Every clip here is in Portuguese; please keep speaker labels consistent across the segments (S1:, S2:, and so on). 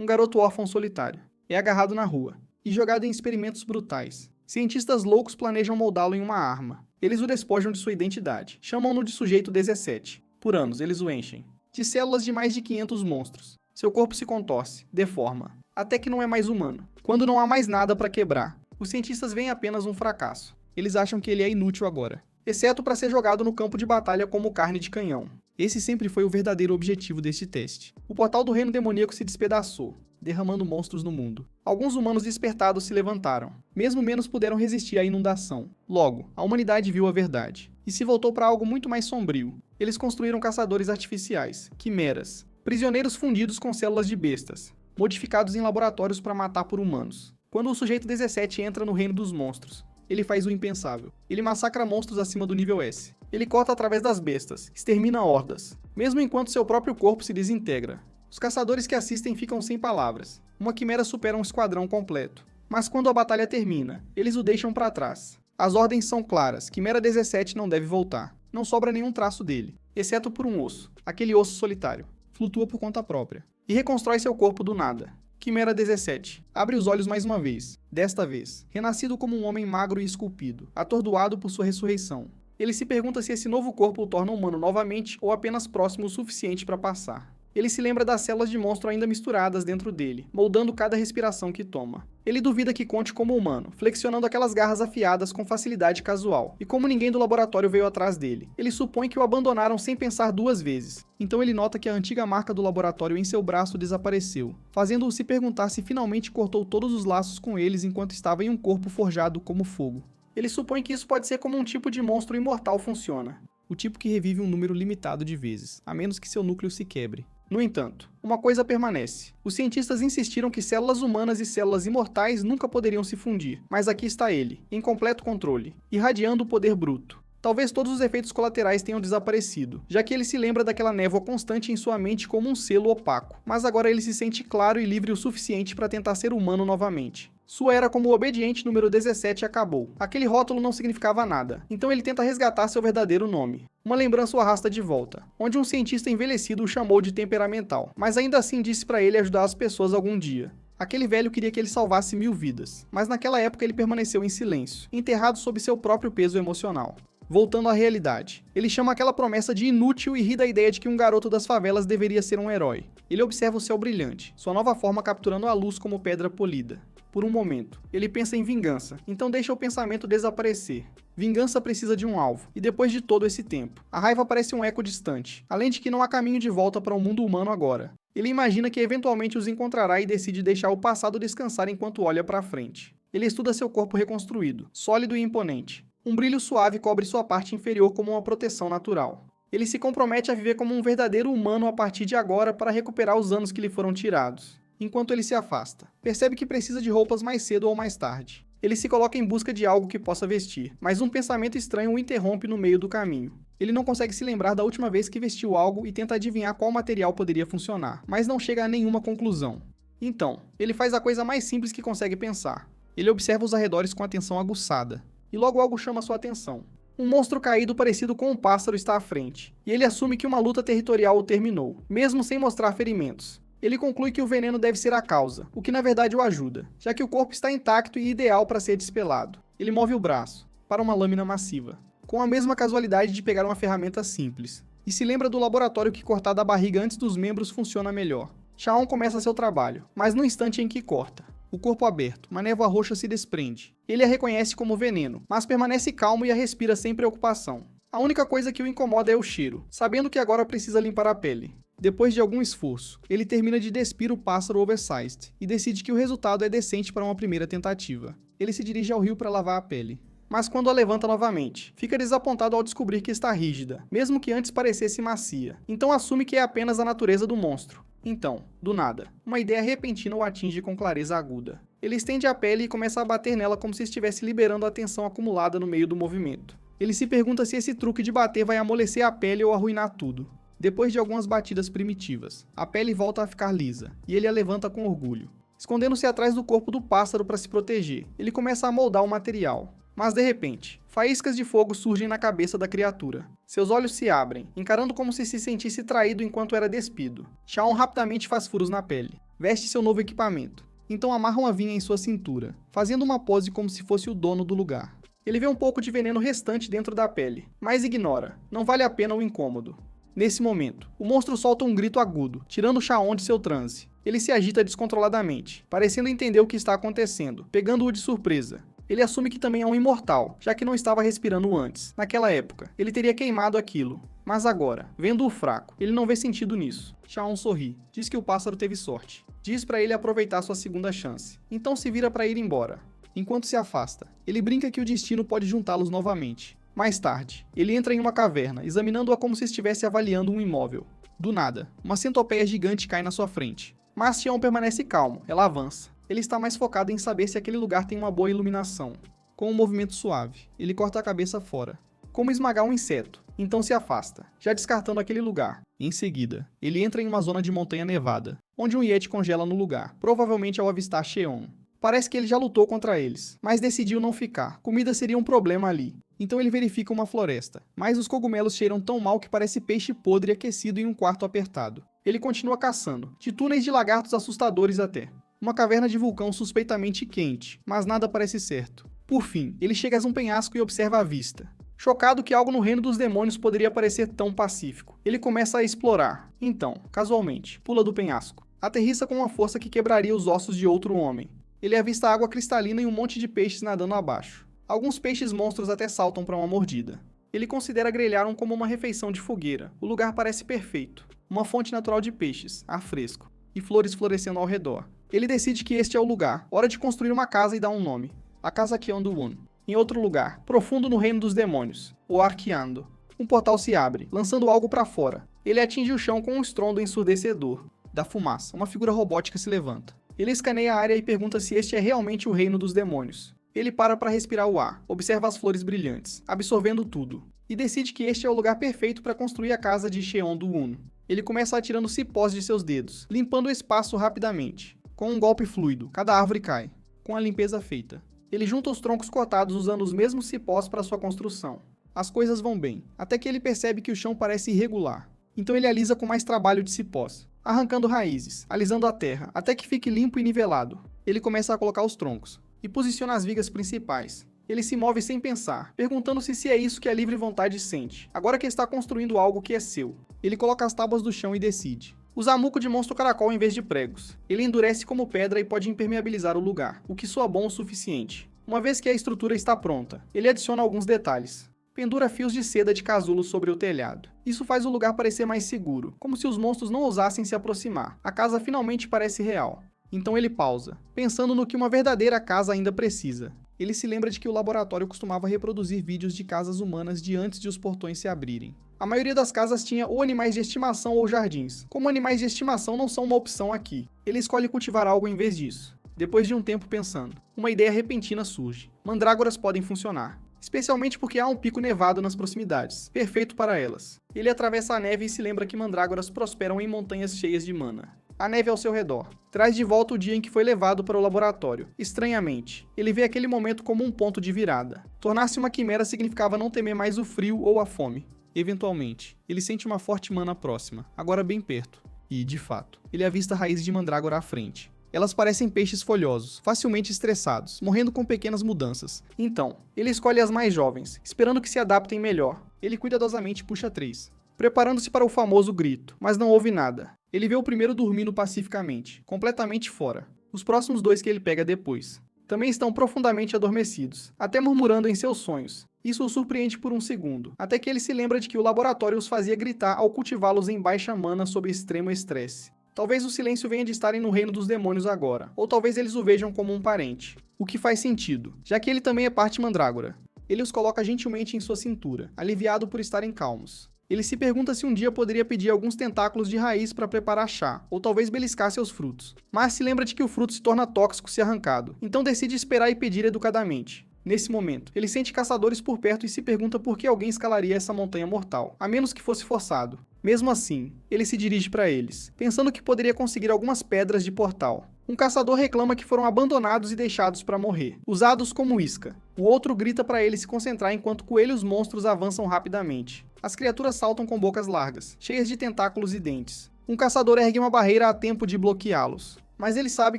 S1: um garoto órfão solitário. É agarrado na rua e jogado em experimentos brutais. Cientistas loucos planejam moldá-lo em uma arma. Eles o despojam de sua identidade. Chamam-no de Sujeito 17. Por anos, eles o enchem de células de mais de 500 monstros. Seu corpo se contorce, deforma, até que não é mais humano. Quando não há mais nada para quebrar, os cientistas veem apenas um fracasso. Eles acham que ele é inútil agora, exceto para ser jogado no campo de batalha como carne de canhão. Esse sempre foi o verdadeiro objetivo deste teste. O portal do reino demoníaco se despedaçou, derramando monstros no mundo. Alguns humanos despertados se levantaram. Mesmo menos puderam resistir à inundação. Logo, a humanidade viu a verdade e se voltou para algo muito mais sombrio. Eles construíram caçadores artificiais, quimeras, prisioneiros fundidos com células de bestas, modificados em laboratórios para matar por humanos. Quando o Sujeito 17 entra no reino dos monstros, ele faz o impensável. Ele massacra monstros acima do nível S. Ele corta através das bestas, extermina hordas, mesmo enquanto seu próprio corpo se desintegra. Os caçadores que assistem ficam sem palavras. Uma quimera supera um esquadrão completo. Mas quando a batalha termina, eles o deixam para trás. As ordens são claras, Quimera 17 não deve voltar. Não sobra nenhum traço dele, exceto por um osso, aquele osso solitário. Flutua por conta própria e reconstrói seu corpo do nada. Quimera 17 abre os olhos mais uma vez, desta vez, renascido como um homem magro e esculpido, atordoado por sua ressurreição. Ele se pergunta se esse novo corpo o torna humano novamente ou apenas próximo o suficiente para passar. Ele se lembra das células de monstro ainda misturadas dentro dele, moldando cada respiração que toma. Ele duvida que conte como humano, flexionando aquelas garras afiadas com facilidade casual, e como ninguém do laboratório veio atrás dele. Ele supõe que o abandonaram sem pensar duas vezes. Então ele nota que a antiga marca do laboratório em seu braço desapareceu, fazendo-o se perguntar se finalmente cortou todos os laços com eles enquanto estava em um corpo forjado como fogo. Ele supõe que isso pode ser como um tipo de monstro imortal funciona. O tipo que revive um número limitado de vezes, a menos que seu núcleo se quebre. No entanto, uma coisa permanece. Os cientistas insistiram que células humanas e células imortais nunca poderiam se fundir, mas aqui está ele, em completo controle, irradiando o poder bruto. Talvez todos os efeitos colaterais tenham desaparecido, já que ele se lembra daquela névoa constante em sua mente como um selo opaco, mas agora ele se sente claro e livre o suficiente para tentar ser humano novamente. Sua era como o obediente número 17 acabou. Aquele rótulo não significava nada, então ele tenta resgatar seu verdadeiro nome. Uma lembrança o arrasta de volta, onde um cientista envelhecido o chamou de temperamental, mas ainda assim disse para ele ajudar as pessoas algum dia. Aquele velho queria que ele salvasse 1000 vidas, mas naquela época ele permaneceu em silêncio, enterrado sob seu próprio peso emocional. Voltando à realidade, ele chama aquela promessa de inútil e ri da ideia de que um garoto das favelas deveria ser um herói. Ele observa o céu brilhante, sua nova forma capturando a luz como pedra polida. Por um momento, ele pensa em vingança, então deixa o pensamento desaparecer. Vingança precisa de um alvo, e depois de todo esse tempo, a raiva parece um eco distante, além de que não há caminho de volta para o mundo humano agora. Ele imagina que eventualmente os encontrará e decide deixar o passado descansar enquanto olha para frente. Ele estuda seu corpo reconstruído, sólido e imponente. Um brilho suave cobre sua parte inferior como uma proteção natural. Ele se compromete a viver como um verdadeiro humano a partir de agora para recuperar os anos que lhe foram tirados. Enquanto ele se afasta, percebe que precisa de roupas mais cedo ou mais tarde. Ele se coloca em busca de algo que possa vestir, mas um pensamento estranho o interrompe no meio do caminho. Ele não consegue se lembrar da última vez que vestiu algo e tenta adivinhar qual material poderia funcionar, mas não chega a nenhuma conclusão. Então, ele faz a coisa mais simples que consegue pensar. Ele observa os arredores com atenção aguçada, e logo algo chama sua atenção. Um monstro caído parecido com um pássaro está à frente, e ele assume que uma luta territorial o terminou, mesmo sem mostrar ferimentos. Ele conclui que o veneno deve ser a causa, o que na verdade o ajuda, já que o corpo está intacto e ideal para ser despelado. Ele move o braço para uma lâmina massiva, com a mesma casualidade de pegar uma ferramenta simples, e se lembra do laboratório que cortar da barriga antes dos membros funciona melhor. Shaon começa seu trabalho, mas no instante em que corta, o corpo aberto, uma névoa roxa se desprende. Ele a reconhece como veneno, mas permanece calmo e a respira sem preocupação. A única coisa que o incomoda é o cheiro, sabendo que agora precisa limpar a pele. Depois de algum esforço, ele termina de despir o pássaro oversized e decide que o resultado é decente para uma primeira tentativa. Ele se dirige ao rio para lavar a pele, mas quando a levanta novamente, fica desapontado ao descobrir que está rígida, mesmo que antes parecesse macia. Então assume que é apenas a natureza do monstro. Então, do nada, uma ideia repentina o atinge com clareza aguda. Ele estende a pele e começa a bater nela como se estivesse liberando a tensão acumulada no meio do movimento. Ele se pergunta se esse truque de bater vai amolecer a pele ou arruinar tudo. Depois de algumas batidas primitivas, a pele volta a ficar lisa, e ele a levanta com orgulho. Escondendo-se atrás do corpo do pássaro para se proteger, ele começa a moldar o material. Mas de repente, faíscas de fogo surgem na cabeça da criatura. Seus olhos se abrem, encarando como se sentisse traído enquanto era despido. Shaon rapidamente faz furos na pele. veste seu novo equipamento. Então amarra uma vinha em sua cintura, fazendo uma pose como se fosse o dono do lugar. Ele vê um pouco de veneno restante dentro da pele, mas ignora, não vale a pena o incômodo. Nesse momento, o monstro solta um grito agudo, tirando Shaon de seu transe. Ele se agita descontroladamente, parecendo entender o que está acontecendo, pegando-o de surpresa. Ele assume que também é um imortal, já que não estava respirando antes. Naquela época, ele teria queimado aquilo. Mas agora, vendo-o fraco, ele não vê sentido nisso. Shaon sorri, diz que o pássaro teve sorte. Diz para ele aproveitar sua segunda chance. Então se vira para ir embora. Enquanto se afasta, ele brinca que o destino pode juntá-los novamente. Mais tarde, ele entra em uma caverna, examinando-a como se estivesse avaliando um imóvel. Do nada, uma centopeia gigante cai na sua frente. Mas Xion permanece calmo, ela avança. Ele está mais focado em saber se aquele lugar tem uma boa iluminação. Com um movimento suave, ele corta a cabeça fora. Como esmagar um inseto, então se afasta, já descartando aquele lugar. Em seguida, ele entra em uma zona de montanha nevada, onde um Yeti congela no lugar, provavelmente ao avistar Xion. Parece que ele já lutou contra eles, mas decidiu não ficar. Comida seria um problema ali. Então ele verifica uma floresta, mas os cogumelos cheiram tão mal que parece peixe podre aquecido em um quarto apertado. Ele continua caçando, de túneis de lagartos assustadores até. Uma caverna de vulcão suspeitamente quente, mas nada parece certo. Por fim, ele chega a um penhasco e observa a vista. Chocado que algo no reino dos demônios poderia parecer tão pacífico, ele começa a explorar. Então, casualmente, pula do penhasco. Aterrissa com uma força que quebraria os ossos de outro homem. Ele avista água cristalina e um monte de peixes nadando abaixo. Alguns peixes monstros até saltam para uma mordida. Ele considera grelhar como uma refeição de fogueira. O lugar parece perfeito. Uma fonte natural de peixes, ar fresco, e flores florescendo ao redor. Ele decide que este é o lugar. Hora de construir uma casa e dar um nome. A Casa Qian-Du-Wun. Em outro lugar, profundo no reino dos demônios, o Arquiando. Um portal se abre, lançando algo para fora. Ele atinge o chão com um estrondo ensurdecedor. Da fumaça, uma figura robótica se levanta. Ele escaneia a área e pergunta se este é realmente o reino dos demônios. Ele para respirar o ar, observa as flores brilhantes, absorvendo tudo, e decide que este é o lugar perfeito para construir a casa de Qian-Du-Wun. Ele começa atirando cipós de seus dedos, limpando o espaço rapidamente. Com um golpe fluido, cada árvore cai, com a limpeza feita. Ele junta os troncos cortados usando os mesmos cipós para sua construção. As coisas vão bem, até que ele percebe que o chão parece irregular. Então ele alisa com mais trabalho de cipós, arrancando raízes, alisando a terra, até que fique limpo e nivelado. Ele começa a colocar os troncos, e posiciona as vigas principais. Ele se move sem pensar, perguntando-se se é isso que a livre vontade sente, agora que está construindo algo que é seu. Ele coloca as tábuas do chão e decide. Usa muco de monstro caracol em vez de pregos. Ele endurece como pedra e pode impermeabilizar o lugar, o que soa bom o suficiente. Uma vez que a estrutura está pronta, ele adiciona alguns detalhes. Pendura fios de seda de casulo sobre o telhado. Isso faz o lugar parecer mais seguro, como se os monstros não ousassem se aproximar. A casa finalmente parece real. Então ele pausa, pensando no que uma verdadeira casa ainda precisa. Ele se lembra de que o laboratório costumava reproduzir vídeos de casas humanas de antes de os portões se abrirem. A maioria das casas tinha ou animais de estimação ou jardins. Como animais de estimação não são uma opção aqui, ele escolhe cultivar algo em vez disso. Depois de um tempo pensando, uma ideia repentina surge. Mandrágoras podem funcionar, especialmente porque há um pico nevado nas proximidades, perfeito para elas. Ele atravessa a neve e se lembra que mandrágoras prosperam em montanhas cheias de mana. A neve ao seu redor traz de volta o dia em que foi levado para o laboratório. Estranhamente, ele vê aquele momento como um ponto de virada. Tornar-se uma quimera significava não temer mais o frio ou a fome. Eventualmente, ele sente uma forte mana próxima, agora bem perto. E, de fato, ele avista raízes de mandrágora à frente. Elas parecem peixes folhosos, facilmente estressados, morrendo com pequenas mudanças. Então, ele escolhe as mais jovens, esperando que se adaptem melhor. Ele cuidadosamente puxa 3, preparando-se para o famoso grito, mas não ouve nada. Ele vê o primeiro dormindo pacificamente, completamente fora. Os próximos 2 que ele pega depois também estão profundamente adormecidos, até murmurando em seus sonhos. Isso o surpreende por um segundo, até que ele se lembra de que o laboratório os fazia gritar ao cultivá-los em baixa mana sob extremo estresse. Talvez o silêncio venha de estarem no reino dos demônios agora, ou talvez eles o vejam como um parente. O que faz sentido, já que ele também é parte mandrágora. Ele os coloca gentilmente em sua cintura, aliviado por estarem calmos. Ele se pergunta se um dia poderia pedir alguns tentáculos de raiz para preparar chá, ou talvez beliscar seus frutos. Mas se lembra de que o fruto se torna tóxico se arrancado, então decide esperar e pedir educadamente. Nesse momento, ele sente caçadores por perto e se pergunta por que alguém escalaria essa montanha mortal, a menos que fosse forçado. Mesmo assim, ele se dirige para eles, pensando que poderia conseguir algumas pedras de portal. Um caçador reclama que foram abandonados e deixados para morrer, usados como isca. O outro grita para ele se concentrar enquanto coelhos monstros avançam rapidamente. As criaturas saltam com bocas largas, cheias de tentáculos e dentes. Um caçador ergue uma barreira a tempo de bloqueá-los. mas ele sabe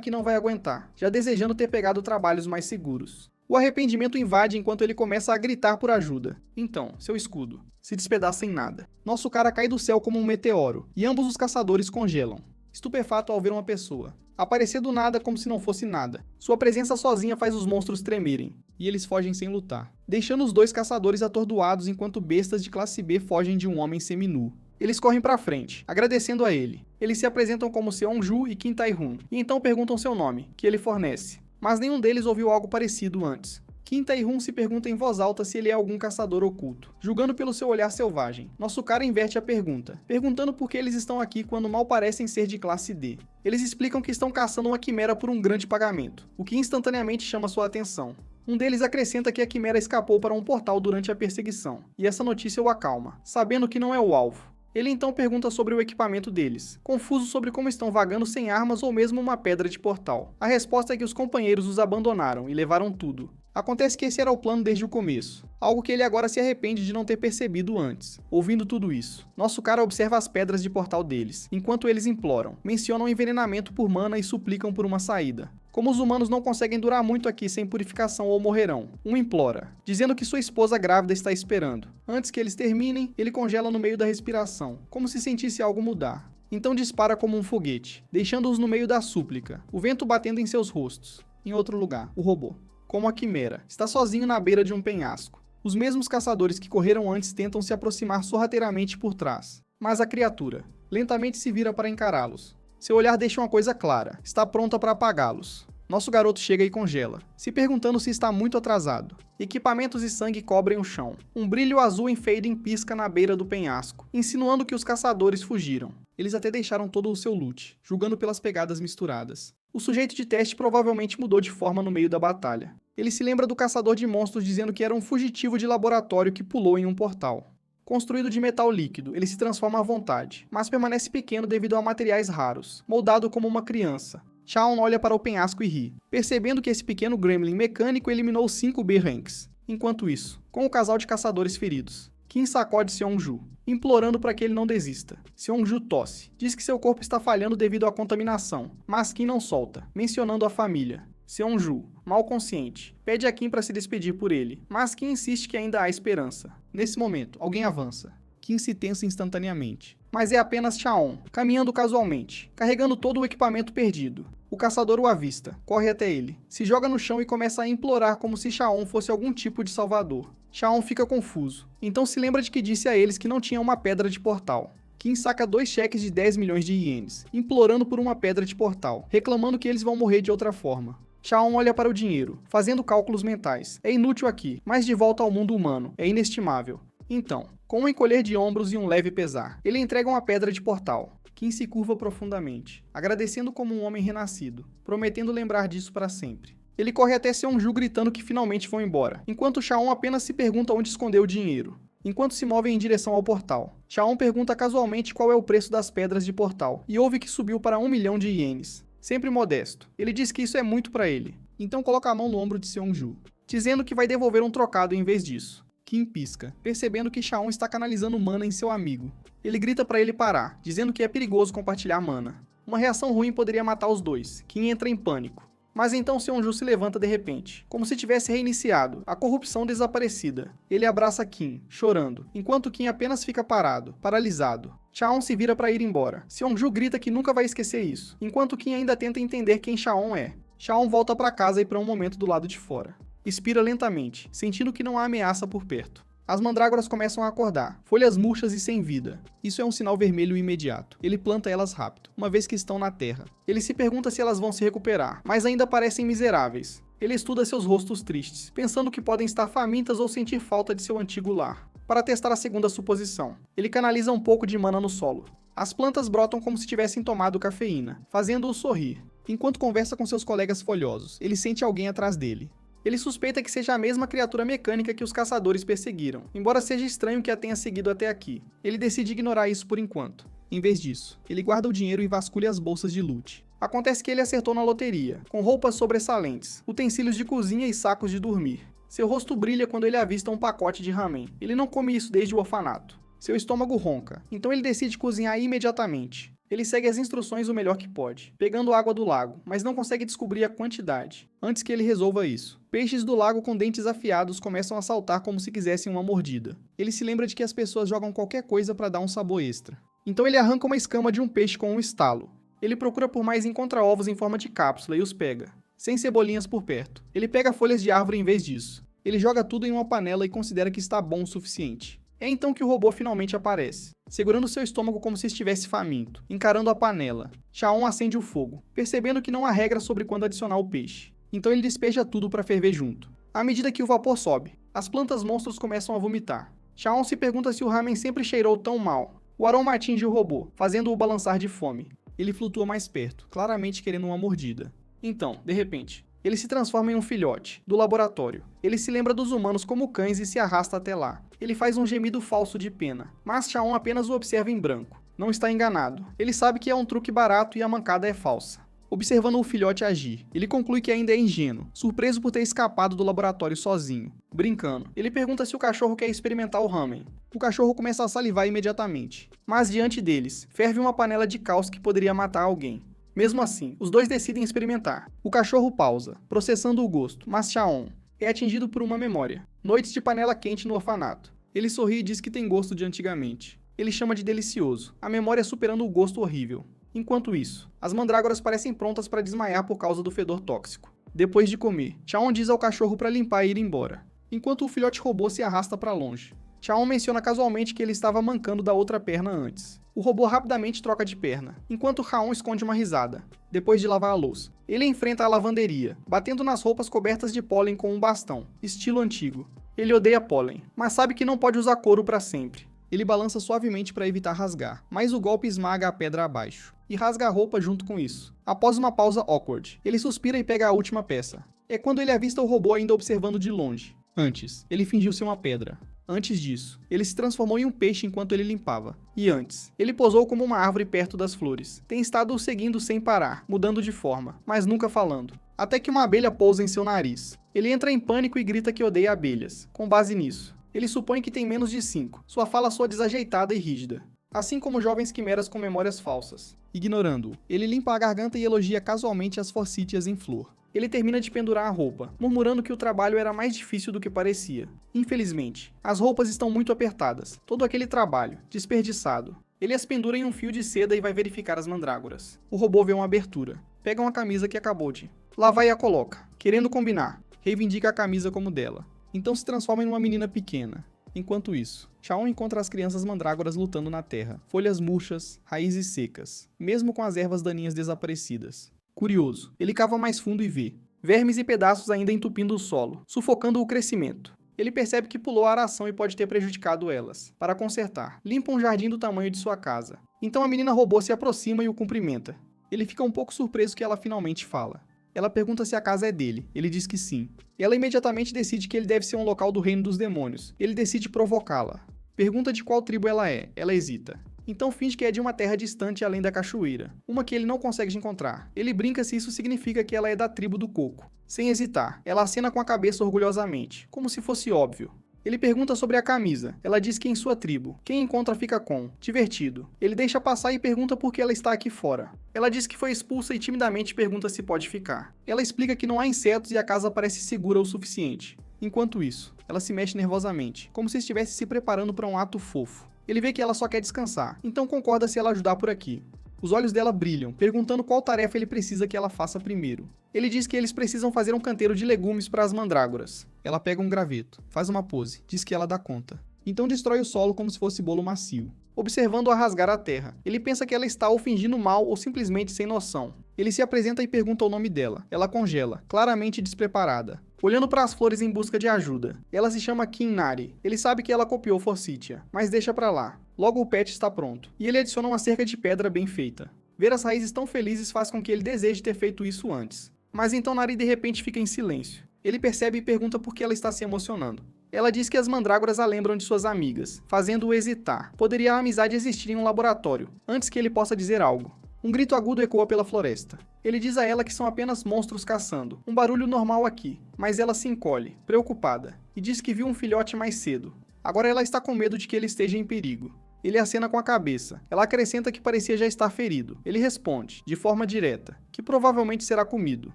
S1: que não vai aguentar, já desejando ter pegado trabalhos mais seguros. O arrependimento invade enquanto ele começa a gritar por ajuda. Então, seu escudo se despedaça em nada. Nosso cara cai do céu como um meteoro, e ambos os caçadores congelam, estupefato ao ver uma pessoa aparecer do nada como se não fosse nada. Sua presença sozinha faz os monstros tremerem, e eles fogem sem lutar, deixando os dois caçadores atordoados enquanto bestas de classe B fogem de um homem seminu. Eles correm pra frente, agradecendo a ele. Eles se apresentam como Seonju e Kim Tae-hoon, e então perguntam seu nome, que ele fornece. Mas nenhum deles ouviu algo parecido antes. Kim Tae-hoon se pergunta em voz alta se ele é algum caçador oculto, julgando pelo seu olhar selvagem. Nosso cara inverte a pergunta, perguntando por que eles estão aqui quando mal parecem ser de classe D. Eles explicam que estão caçando uma quimera por um grande pagamento, o que instantaneamente chama sua atenção. Um deles acrescenta que a quimera escapou para um portal durante a perseguição, e essa notícia o acalma, sabendo que não é o alvo. Ele então pergunta sobre o equipamento deles, confuso sobre como estão vagando sem armas ou mesmo uma pedra de portal. A resposta é que os companheiros os abandonaram e levaram tudo. Acontece que esse era o plano desde o começo, algo que ele agora se arrepende de não ter percebido antes. Ouvindo tudo isso, nosso cara observa as pedras de portal deles, enquanto eles imploram, mencionam envenenamento por mana e suplicam por uma saída. Como os humanos não conseguem durar muito aqui sem purificação ou morrerão, um implora, dizendo que sua esposa grávida está esperando. Antes que eles terminem, ele congela no meio da respiração, como se sentisse algo mudar. Então dispara como um foguete, deixando-os no meio da súplica, o vento batendo em seus rostos. Em outro lugar, o robô, como a quimera, está sozinho na beira de um penhasco. Os mesmos caçadores que correram antes tentam se aproximar sorrateiramente por trás, mas a criatura lentamente se vira para encará-los. Seu olhar deixa uma coisa clara, está pronta para apagá-los. Nosso garoto chega e congela, se perguntando se está muito atrasado. Equipamentos e sangue cobrem o chão. Um brilho azul em fading pisca na beira do penhasco, insinuando que os caçadores fugiram. Eles até deixaram todo o seu loot, julgando pelas pegadas misturadas. O sujeito de teste provavelmente mudou de forma no meio da batalha. Ele se lembra do caçador de monstros dizendo que era um fugitivo de laboratório que pulou em um portal. Construído de metal líquido, ele se transforma à vontade, mas permanece pequeno devido a materiais raros, moldado como uma criança. Shaun olha para o penhasco e ri, percebendo que esse pequeno gremlin mecânico eliminou 5 B-Ranks. Enquanto isso, com o casal de caçadores feridos, Kim sacode Seonju, implorando para que ele não desista. Seonju tosse, diz que seu corpo está falhando devido à contaminação, mas Kim não solta, mencionando a família. Seonju, mal consciente, pede a Kim para se despedir por ele, mas Kim insiste que ainda há esperança. Nesse momento, alguém avança. Kim se tensa instantaneamente, mas é apenas Shaun, caminhando casualmente, carregando todo o equipamento perdido. O caçador o avista, corre até ele, se joga no chão e começa a implorar como se Shaun fosse algum tipo de salvador. Shaun fica confuso, então se lembra de que disse a eles que não tinha uma pedra de portal. Kim saca 2 cheques de 10 milhões de ienes, implorando por uma pedra de portal, reclamando que eles vão morrer de outra forma. Shaun olha para o dinheiro, fazendo cálculos mentais. É inútil aqui, mas de volta ao mundo humano, é inestimável. Então, com um encolher de ombros e um leve pesar, ele entrega uma pedra de portal. Kim se curva profundamente, agradecendo como um homem renascido, prometendo lembrar disso para sempre. Ele corre até Seonju gritando que finalmente vão embora, enquanto Shaun apenas se pergunta onde escondeu o dinheiro. Enquanto se movem em direção ao portal, Shaun pergunta casualmente qual é o preço das pedras de portal, e ouve que subiu para 1 milhão de ienes. Sempre modesto, ele diz que isso é muito para ele, então coloca a mão no ombro de Seonju, dizendo que vai devolver um trocado em vez disso. Kim pisca, percebendo que Shaun está canalizando mana em seu amigo. Ele grita para ele parar, dizendo que é perigoso compartilhar mana. Uma reação ruim poderia matar os dois. Kim entra em pânico. Mas então Seonju se levanta de repente, como se tivesse reiniciado, a corrupção desaparecida. Ele abraça Kim, chorando, enquanto Kim apenas fica parado, paralisado. Shaun se vira para ir embora. Seonju grita que nunca vai esquecer isso, enquanto Kim ainda tenta entender quem Shaun é. Shaun volta para casa e para um momento do lado de fora. Expira lentamente, sentindo que não há ameaça por perto. As mandrágoras começam a acordar, folhas murchas e sem vida. Isso é um sinal vermelho imediato. Ele planta elas rápido, uma vez que estão na terra. Ele se pergunta se elas vão se recuperar, mas ainda parecem miseráveis. Ele estuda seus rostos tristes, pensando que podem estar famintas ou sentir falta de seu antigo lar. Para testar a segunda suposição, ele canaliza um pouco de mana no solo. As plantas brotam como se tivessem tomado cafeína, fazendo-o sorrir. Enquanto conversa com seus colegas folhosos, ele sente alguém atrás dele. Ele suspeita que seja a mesma criatura mecânica que os caçadores perseguiram, embora seja estranho que a tenha seguido até aqui. Ele decide ignorar isso por enquanto. Em vez disso, ele guarda o dinheiro e vasculha as bolsas de loot. Acontece que ele acertou na loteria, com roupas sobressalentes, utensílios de cozinha e sacos de dormir. Seu rosto brilha quando ele avista um pacote de ramen. Ele não come isso desde o orfanato. Seu estômago ronca, então ele decide cozinhar imediatamente. Ele segue as instruções o melhor que pode, pegando água do lago, mas não consegue descobrir a quantidade. Antes que ele resolva isso, peixes do lago com dentes afiados começam a saltar como se quisessem uma mordida. Ele se lembra de que as pessoas jogam qualquer coisa para dar um sabor extra. Então ele arranca uma escama de um peixe com um estalo. Ele procura por mais e encontra ovos em forma de cápsula e os pega, sem cebolinhas por perto. Ele pega folhas de árvore em vez disso. Ele joga tudo em uma panela e considera que está bom o suficiente. É então que o robô finalmente aparece, segurando seu estômago como se estivesse faminto, encarando a panela. Chaon acende o fogo, percebendo que não há regra sobre quando adicionar o peixe. Então ele despeja tudo para ferver junto. À medida que o vapor sobe, as plantas monstros começam a vomitar. Chaon se pergunta se o ramen sempre cheirou tão mal. O aroma atinge o robô, fazendo-o balançar de fome. Ele flutua mais perto, claramente querendo uma mordida. Então, de repente, ele se transforma em um filhote, do laboratório. Ele se lembra dos humanos como cães e se arrasta até lá. Ele faz um gemido falso de pena, mas Chaon apenas o observa em branco. Não está enganado. Ele sabe que é um truque barato e a mancada é falsa. Observando o filhote agir, ele conclui que ainda é ingênuo, surpreso por ter escapado do laboratório sozinho. Brincando, ele pergunta se o cachorro quer experimentar o ramen. O cachorro começa a salivar imediatamente, mas diante deles, ferve uma panela de caos que poderia matar alguém. Mesmo assim, os dois decidem experimentar. O cachorro pausa, processando o gosto, mas Chaon é atingido por uma memória. Noites de panela quente no orfanato. Ele sorri e diz que tem gosto de antigamente. Ele chama de delicioso, a memória superando o gosto horrível. Enquanto isso, as mandrágoras parecem prontas para desmaiar por causa do fedor tóxico. Depois de comer, Chaon diz ao cachorro para limpar e ir embora, enquanto o filhote robô se arrasta para longe. Chaon menciona casualmente que ele estava mancando da outra perna antes. O robô rapidamente troca de perna, enquanto Raon esconde uma risada, depois de lavar a louça. Ele enfrenta a lavanderia, batendo nas roupas cobertas de pólen com um bastão, estilo antigo. Ele odeia pólen, mas sabe que não pode usar couro para sempre. Ele balança suavemente para evitar rasgar, mas o golpe esmaga a pedra abaixo, e rasga a roupa junto com isso. Após uma pausa awkward, ele suspira e pega a última peça. É quando ele avista o robô ainda observando de longe. Antes, ele fingiu ser uma pedra. Antes disso, ele se transformou em um peixe enquanto ele limpava. E antes, ele posou como uma árvore perto das flores. Tem estado o seguindo sem parar, mudando de forma, mas nunca falando. Até que uma abelha pousa em seu nariz. Ele entra em pânico e grita que odeia abelhas. Com base nisso, ele supõe que tem menos de 5. Sua fala soa desajeitada e rígida. Assim como jovens quimeras com memórias falsas. Ignorando-o, ele limpa a garganta e elogia casualmente as forsythias em flor. Ele termina de pendurar a roupa, murmurando que o trabalho era mais difícil do que parecia. Infelizmente, as roupas estão muito apertadas. Todo aquele trabalho, desperdiçado. Ele as pendura em um fio de seda e vai verificar as mandrágoras. O robô vê uma abertura. Pega uma camisa que acabou de lavar e a coloca. Querendo combinar, reivindica a camisa como dela. Então se transforma em uma menina pequena. Enquanto isso, Chaon encontra as crianças mandrágoras lutando na terra. Folhas murchas, raízes secas, mesmo com as ervas daninhas desaparecidas. Curioso, ele cava mais fundo e vê vermes e pedaços ainda entupindo o solo, sufocando o crescimento. Ele percebe que pulou a aração e pode ter prejudicado elas. Para consertar, limpa um jardim do tamanho de sua casa. Então a menina robô se aproxima e o cumprimenta. Ele fica um pouco surpreso que ela finalmente fala. Ela pergunta se a casa é dele. Ele diz que sim. Ela imediatamente decide que ele deve ser um local do reino dos demônios. Ele decide provocá-la. Pergunta de qual tribo ela é. Ela hesita. Então finge que é de uma terra distante além da cachoeira, uma que ele não consegue encontrar. Ele brinca se isso significa que ela é da tribo do coco. Sem hesitar, ela acena com a cabeça orgulhosamente, como se fosse óbvio. Ele pergunta sobre a camisa. Ela diz que em sua tribo, quem encontra fica com. Divertido. Ele deixa passar e pergunta por que ela está aqui fora. Ela diz que foi expulsa e timidamente pergunta se pode ficar. Ela explica que não há insetos e a casa parece segura o suficiente. Enquanto isso, ela se mexe nervosamente, como se estivesse se preparando para um ato fofo. Ele vê que ela só quer descansar, então concorda se ela ajudar por aqui. Os olhos dela brilham, perguntando qual tarefa ele precisa que ela faça primeiro. Ele diz que eles precisam fazer um canteiro de legumes para as mandrágoras. Ela pega um graveto, faz uma pose, diz que ela dá conta. Então destrói o solo como se fosse bolo macio. Observando-a rasgar a terra, ele pensa que ela está ou fingindo mal ou simplesmente sem noção. Ele se apresenta e pergunta o nome dela. Ela congela, claramente despreparada, olhando para as flores em busca de ajuda. Ela se chama Kinnari. Ele sabe que ela copiou Forsythia, mas deixa pra lá. Logo o pet está pronto, e ele adiciona uma cerca de pedra bem feita. Ver as raízes tão felizes faz com que ele deseje ter feito isso antes. Mas então Nari de repente fica em silêncio. Ele percebe e pergunta por que ela está se emocionando. Ela diz que as mandrágoras a lembram de suas amigas, fazendo-o hesitar. Poderia a amizade existir em um laboratório, antes que ele possa dizer algo. Um grito agudo ecoa pela floresta. Ele diz a ela que são apenas monstros caçando. Um barulho normal aqui, mas ela se encolhe, preocupada, e diz que viu um filhote mais cedo. Agora ela está com medo de que ele esteja em perigo. Ele acena com a cabeça. Ela acrescenta que parecia já estar ferido. Ele responde, de forma direta, que provavelmente será comido.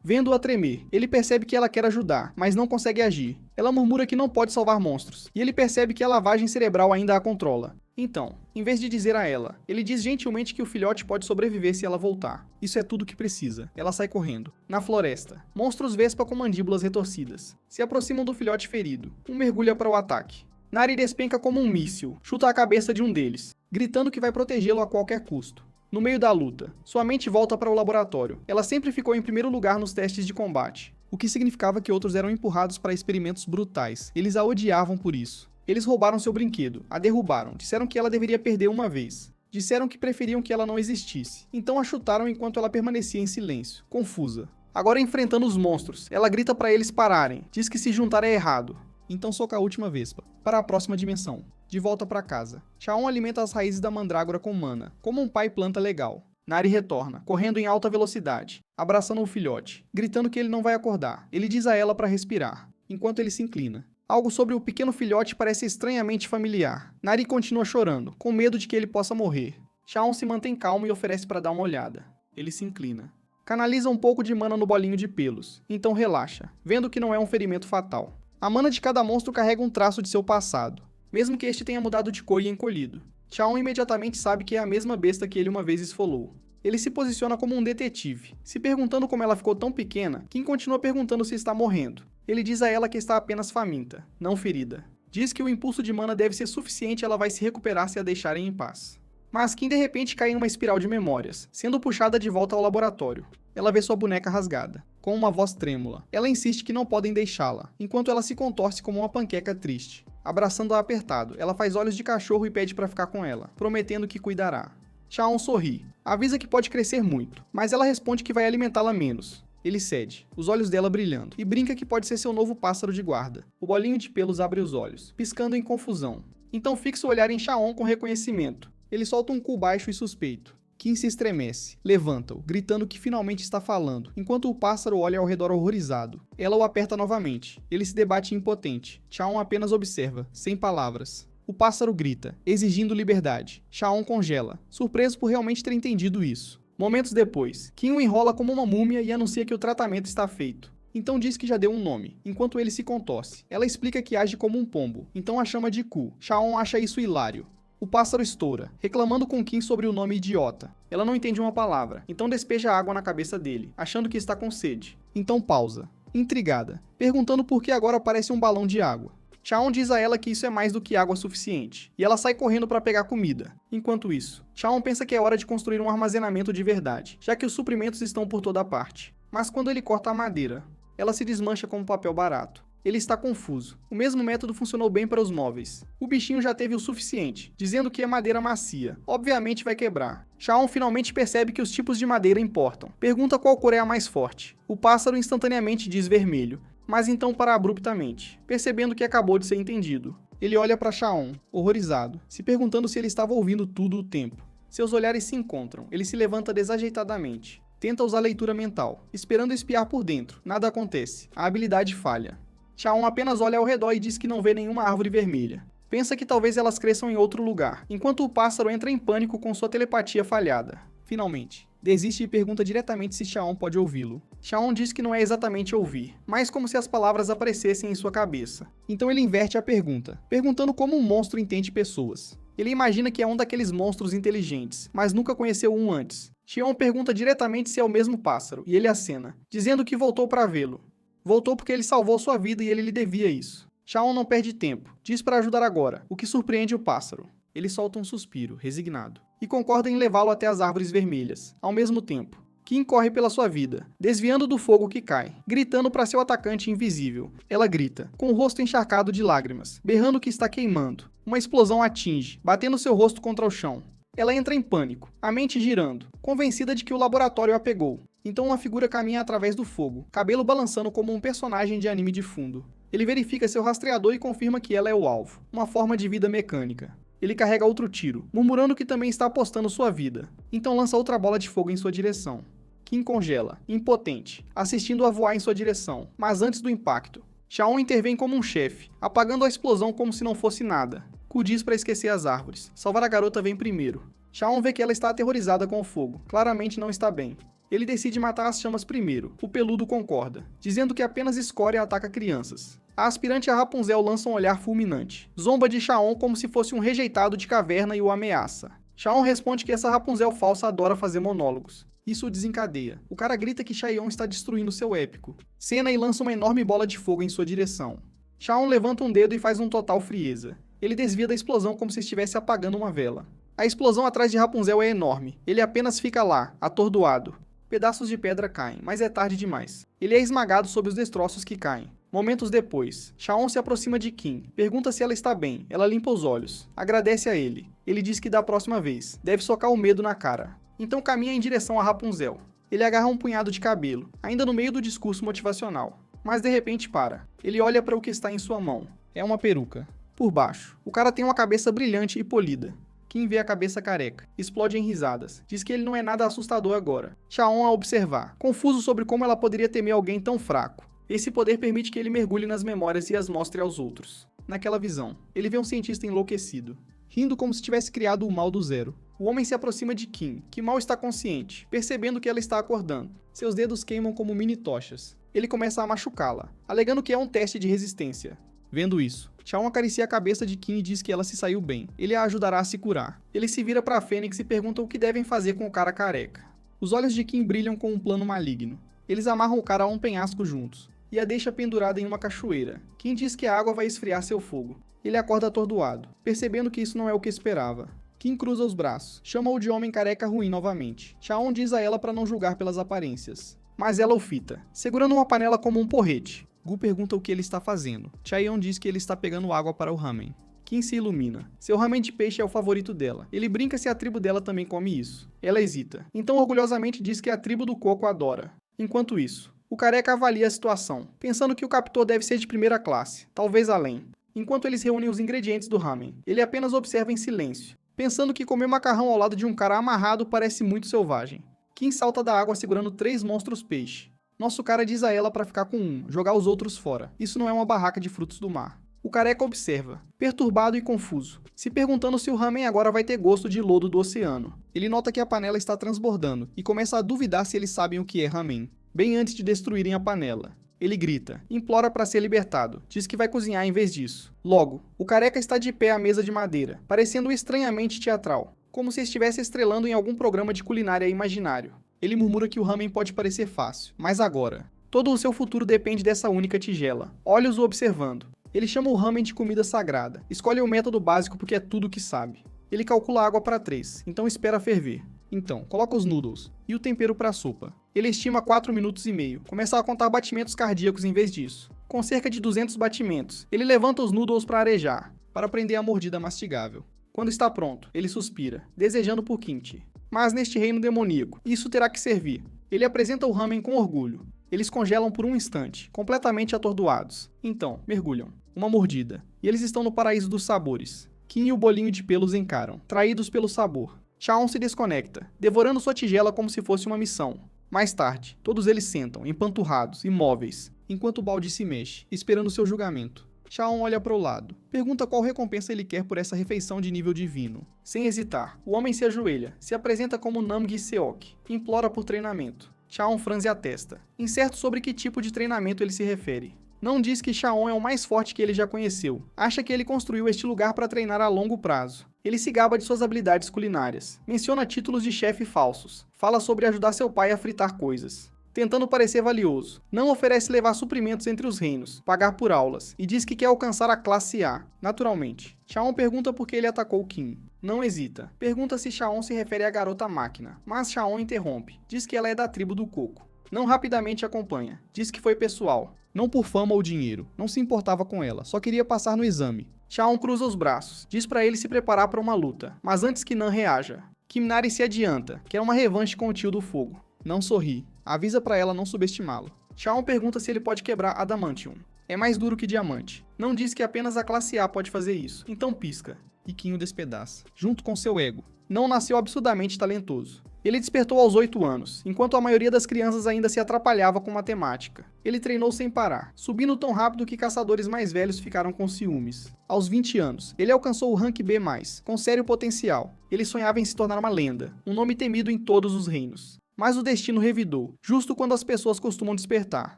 S1: Vendo-a tremer, ele percebe que ela quer ajudar, mas não consegue agir. Ela murmura que não pode salvar monstros, e ele percebe que a lavagem cerebral ainda a controla. Então, em vez de dizer a ela, ele diz gentilmente que o filhote pode sobreviver se ela voltar. Isso é tudo que precisa. Ela sai correndo. Na floresta, monstros vespa com mandíbulas retorcidas se aproximam do filhote ferido. Um mergulha para o ataque. Nari despenca como um míssil, chuta a cabeça de um deles, gritando que vai protegê-lo a qualquer custo. No meio da luta, sua mente volta para o laboratório. Ela sempre ficou em primeiro lugar nos testes de combate, o que significava que outros eram empurrados para experimentos brutais. Eles a odiavam por isso. Eles roubaram seu brinquedo, a derrubaram, disseram que ela deveria perder uma vez. Disseram que preferiam que ela não existisse. Então a chutaram enquanto ela permanecia em silêncio, confusa. Agora enfrentando os monstros, ela grita para eles pararem, diz que se juntar é errado. Então soca a última vespa, para a próxima dimensão. De volta para casa, Chaon alimenta as raízes da mandrágora com mana, como um pai planta legal. Nari retorna, correndo em alta velocidade, abraçando o filhote, gritando que ele não vai acordar. Ele diz a ela para respirar, enquanto ele se inclina. Algo sobre o pequeno filhote parece estranhamente familiar. Nari continua chorando, com medo de que ele possa morrer. Chaon se mantém calmo e oferece para dar uma olhada. Ele se inclina. Canaliza um pouco de mana no bolinho de pelos, então relaxa, vendo que não é um ferimento fatal. A mana de cada monstro carrega um traço de seu passado, mesmo que este tenha mudado de cor e encolhido. Chaon imediatamente sabe que é a mesma besta que ele uma vez esfolou. Ele se posiciona como um detetive, se perguntando como ela ficou tão pequena. Kim continua perguntando se está morrendo. Ele diz a ela que está apenas faminta, não ferida. Diz que o impulso de mana deve ser suficiente e ela vai se recuperar se a deixarem em paz. Mas Kim de repente cai em uma espiral de memórias, sendo puxada de volta ao laboratório. Ela vê sua boneca rasgada, com uma voz trêmula. Ela insiste que não podem deixá-la, enquanto ela se contorce como uma panqueca triste. Abraçando-a apertado, ela faz olhos de cachorro e pede para ficar com ela, prometendo que cuidará. Chaon sorri, avisa que pode crescer muito, mas ela responde que vai alimentá-la menos. Ele cede, os olhos dela brilhando, e brinca que pode ser seu novo pássaro de guarda. O bolinho de pelos abre os olhos, piscando em confusão. Então fixa o olhar em Chaon com reconhecimento. Ele solta um cu baixo e suspeito. Kim se estremece, levanta-o, gritando que finalmente está falando, enquanto o pássaro olha ao redor horrorizado. Ela o aperta novamente. Ele se debate impotente. Chaon apenas observa, sem palavras. O pássaro grita, exigindo liberdade. Chaon congela, surpreso por realmente ter entendido isso. Momentos depois, Kim o enrola como uma múmia e anuncia que o tratamento está feito. Então diz que já deu um nome, enquanto ele se contorce. Ela explica que age como um pombo, então a chama de Ku. Chaon acha isso hilário. O pássaro estoura, reclamando com Kim sobre o nome idiota. Ela não entende uma palavra, então despeja água na cabeça dele, achando que está com sede. Então pausa, intrigada, perguntando por que agora parece um balão de água. Chaon diz a ela que isso é mais do que água suficiente, e ela sai correndo para pegar comida. Enquanto isso, Chaon pensa que é hora de construir um armazenamento de verdade, já que os suprimentos estão por toda parte. Mas quando ele corta a madeira, ela se desmancha como papel barato. Ele está confuso. O mesmo método funcionou bem para os móveis. O bichinho já teve o suficiente, dizendo que é madeira macia. Obviamente vai quebrar. Chaon finalmente percebe que os tipos de madeira importam. Pergunta qual cor é a mais forte. O pássaro instantaneamente diz vermelho, mas então para abruptamente, percebendo que acabou de ser entendido. Ele olha para Chaon, horrorizado, se perguntando se ele estava ouvindo tudo o tempo. Seus olhares se encontram. Ele se levanta desajeitadamente. Tenta usar leitura mental, esperando espiar por dentro. Nada acontece. A habilidade falha. Chaon apenas olha ao redor e diz que não vê nenhuma árvore vermelha. Pensa que talvez elas cresçam em outro lugar, enquanto o pássaro entra em pânico com sua telepatia falhada. Finalmente, desiste e pergunta diretamente se Chaon pode ouvi-lo. Chaon diz que não é exatamente ouvir, mas como se as palavras aparecessem em sua cabeça. Então ele inverte a pergunta, perguntando como um monstro entende pessoas. Ele imagina que é um daqueles monstros inteligentes, mas nunca conheceu um antes. Chaon pergunta diretamente se é o mesmo pássaro, e ele acena, dizendo que voltou para vê-lo. Voltou porque ele salvou sua vida e ele lhe devia isso. Chaon não perde tempo, diz para ajudar agora, o que surpreende o pássaro. Ele solta um suspiro, resignado, e concorda em levá-lo até as árvores vermelhas, ao mesmo tempo. Kim corre pela sua vida, desviando do fogo que cai, gritando para seu atacante invisível. Ela grita, com o rosto encharcado de lágrimas, berrando que está queimando. Uma explosão atinge, batendo seu rosto contra o chão. Ela entra em pânico, a mente girando, convencida de que o laboratório a pegou. Então uma figura caminha através do fogo, cabelo balançando como um personagem de anime de fundo. Ele verifica seu rastreador e confirma que ela é o alvo, uma forma de vida mecânica. Ele carrega outro tiro, murmurando que também está apostando sua vida. Então lança outra bola de fogo em sua direção. Kim congela, impotente, assistindo-a voar em sua direção, mas antes do impacto, Chaon intervém como um chefe, apagando a explosão como se não fosse nada. Ku diz pra esquecer as árvores. Salvar a garota vem primeiro. Shaon vê que ela está aterrorizada com o fogo. Claramente não está bem. Ele decide matar as chamas primeiro. O peludo concorda, dizendo que apenas escória ataca crianças. A aspirante e a Rapunzel lançam um olhar fulminante. Zomba de Shaon como se fosse um rejeitado de caverna e o ameaça. Shaon responde que essa Rapunzel falsa adora fazer monólogos. Isso o desencadeia. O cara grita que Chaeyoung está destruindo seu épico. Cena e lança uma enorme bola de fogo em sua direção. Shaon levanta um dedo e faz um total frieza. Ele desvia da explosão como se estivesse apagando uma vela. A explosão atrás de Rapunzel é enorme. Ele apenas fica lá, atordoado. Pedaços de pedra caem, mas é tarde demais. Ele é esmagado sob os destroços que caem. Momentos depois, Shaon se aproxima de Kim, pergunta se ela está bem, ela limpa os olhos, agradece a ele. Ele diz que da próxima vez, deve socar o medo na cara. Então caminha em direção a Rapunzel. Ele agarra um punhado de cabelo, ainda no meio do discurso motivacional. Mas de repente para. Ele olha para o que está em sua mão. É uma peruca. Por baixo, o cara tem uma cabeça brilhante e polida. Kim vê a cabeça careca, explode em risadas, diz que ele não é nada assustador agora. Shaon a observar, confuso sobre como ela poderia temer alguém tão fraco. Esse poder permite que ele mergulhe nas memórias e as mostre aos outros. Naquela visão, ele vê um cientista enlouquecido, rindo como se tivesse criado o mal do zero. O homem se aproxima de Kim, que mal está consciente, percebendo que ela está acordando. Seus dedos queimam como mini tochas. Ele começa a machucá-la, alegando que é um teste de resistência. Vendo isso, Shaon acaricia a cabeça de Kim e diz que ela se saiu bem. Ele a ajudará a se curar. Ele se vira para a Fênix e pergunta o que devem fazer com o cara careca. Os olhos de Kim brilham com um plano maligno. Eles amarram o cara a um penhasco juntos e a deixa pendurada em uma cachoeira. Kim diz que a água vai esfriar seu fogo. Ele acorda atordoado, percebendo que isso não é o que esperava. Kim cruza os braços, chama-o de homem careca ruim novamente. Shaon diz a ela para não julgar pelas aparências. Mas ela o fita, segurando uma panela como um porrete. Gu pergunta o que ele está fazendo. Chaeyoung diz que ele está pegando água para o ramen. Kim se ilumina. Seu ramen de peixe é o favorito dela. Ele brinca se a tribo dela também come isso. Ela hesita. Então orgulhosamente diz que a tribo do coco adora. Enquanto isso, o careca avalia a situação, pensando que o captor deve ser de primeira classe, talvez além. Enquanto eles reúnem os ingredientes do ramen, ele apenas observa em silêncio, pensando que comer macarrão ao lado de um cara amarrado parece muito selvagem. Kim salta da água segurando 3 monstros peixe. Nosso cara diz a ela para ficar com um, jogar os outros fora. Isso não é uma barraca de frutos do mar. O careca observa, perturbado e confuso, se perguntando se o ramen agora vai ter gosto de lodo do oceano. Ele nota que a panela está transbordando e começa a duvidar se eles sabem o que é ramen, bem antes de destruírem a panela. Ele grita, implora para ser libertado, diz que vai cozinhar em vez disso. Logo, o careca está de pé à mesa de madeira, parecendo estranhamente teatral, como se estivesse estrelando em algum programa de culinária imaginário. Ele murmura que o ramen pode parecer fácil, mas agora, todo o seu futuro depende dessa única tigela. Olhos o observando. Ele chama o ramen de comida sagrada, escolhe o método básico porque é tudo o que sabe. Ele calcula a água para 3, então espera ferver. Então, coloca os noodles e o tempero para a sopa. Ele estima 4 minutos e meio, começa a contar batimentos cardíacos em vez disso. Com cerca de 200 batimentos, ele levanta os noodles para arejar, para prender a mordida mastigável. Quando está pronto, ele suspira, desejando por kimchi. Mas neste reino demoníaco, isso terá que servir. Ele apresenta o ramen com orgulho. Eles congelam por um instante, completamente atordoados. Então, mergulham. Uma mordida. E eles estão no paraíso dos sabores. Kim e o bolinho de pelos encaram, traídos pelo sabor. Shaon se desconecta, devorando sua tigela como se fosse uma missão. Mais tarde, todos eles sentam, empanturrados, imóveis, enquanto o balde se mexe, esperando seu julgamento. Shaon olha para o lado, pergunta qual recompensa ele quer por essa refeição de nível divino. Sem hesitar, o homem se ajoelha, se apresenta como Namgi Seok, e implora por treinamento. Shaon franze a testa, incerto sobre que tipo de treinamento ele se refere. Não diz que Shaon é o mais forte que ele já conheceu, acha que ele construiu este lugar para treinar a longo prazo. Ele se gaba de suas habilidades culinárias, menciona títulos de chefe falsos, fala sobre ajudar seu pai a fritar coisas. Tentando parecer valioso, não oferece levar suprimentos entre os reinos, pagar por aulas, e diz que quer alcançar a classe A, naturalmente. Shaon pergunta por que ele atacou Kim. Não hesita. Pergunta se Shaon se refere à garota máquina, mas Shaon interrompe, diz que ela é da tribo do coco. Não rapidamente acompanha, diz que foi pessoal, não por fama ou dinheiro, não se importava com ela, só queria passar no exame. Shaon cruza os braços, diz pra ele se preparar para uma luta, mas antes que Nan reaja, Kimnari se adianta, quer uma revanche com o tio do fogo. Não sorri, avisa pra ela não subestimá-lo. Shaon pergunta se ele pode quebrar Adamantium. É mais duro que diamante. Não diz que apenas a classe A pode fazer isso, então pisca. e Kim o despedaça, junto com seu ego. Não nasceu absurdamente talentoso. Ele despertou aos 8 anos, enquanto a maioria das crianças ainda se atrapalhava com matemática. Ele treinou sem parar, subindo tão rápido que caçadores mais velhos ficaram com ciúmes. Aos 20 anos, ele alcançou o rank B+, com sério potencial. Ele sonhava em se tornar uma lenda, um nome temido em todos os reinos. Mas o destino revidou, justo quando as pessoas costumam despertar.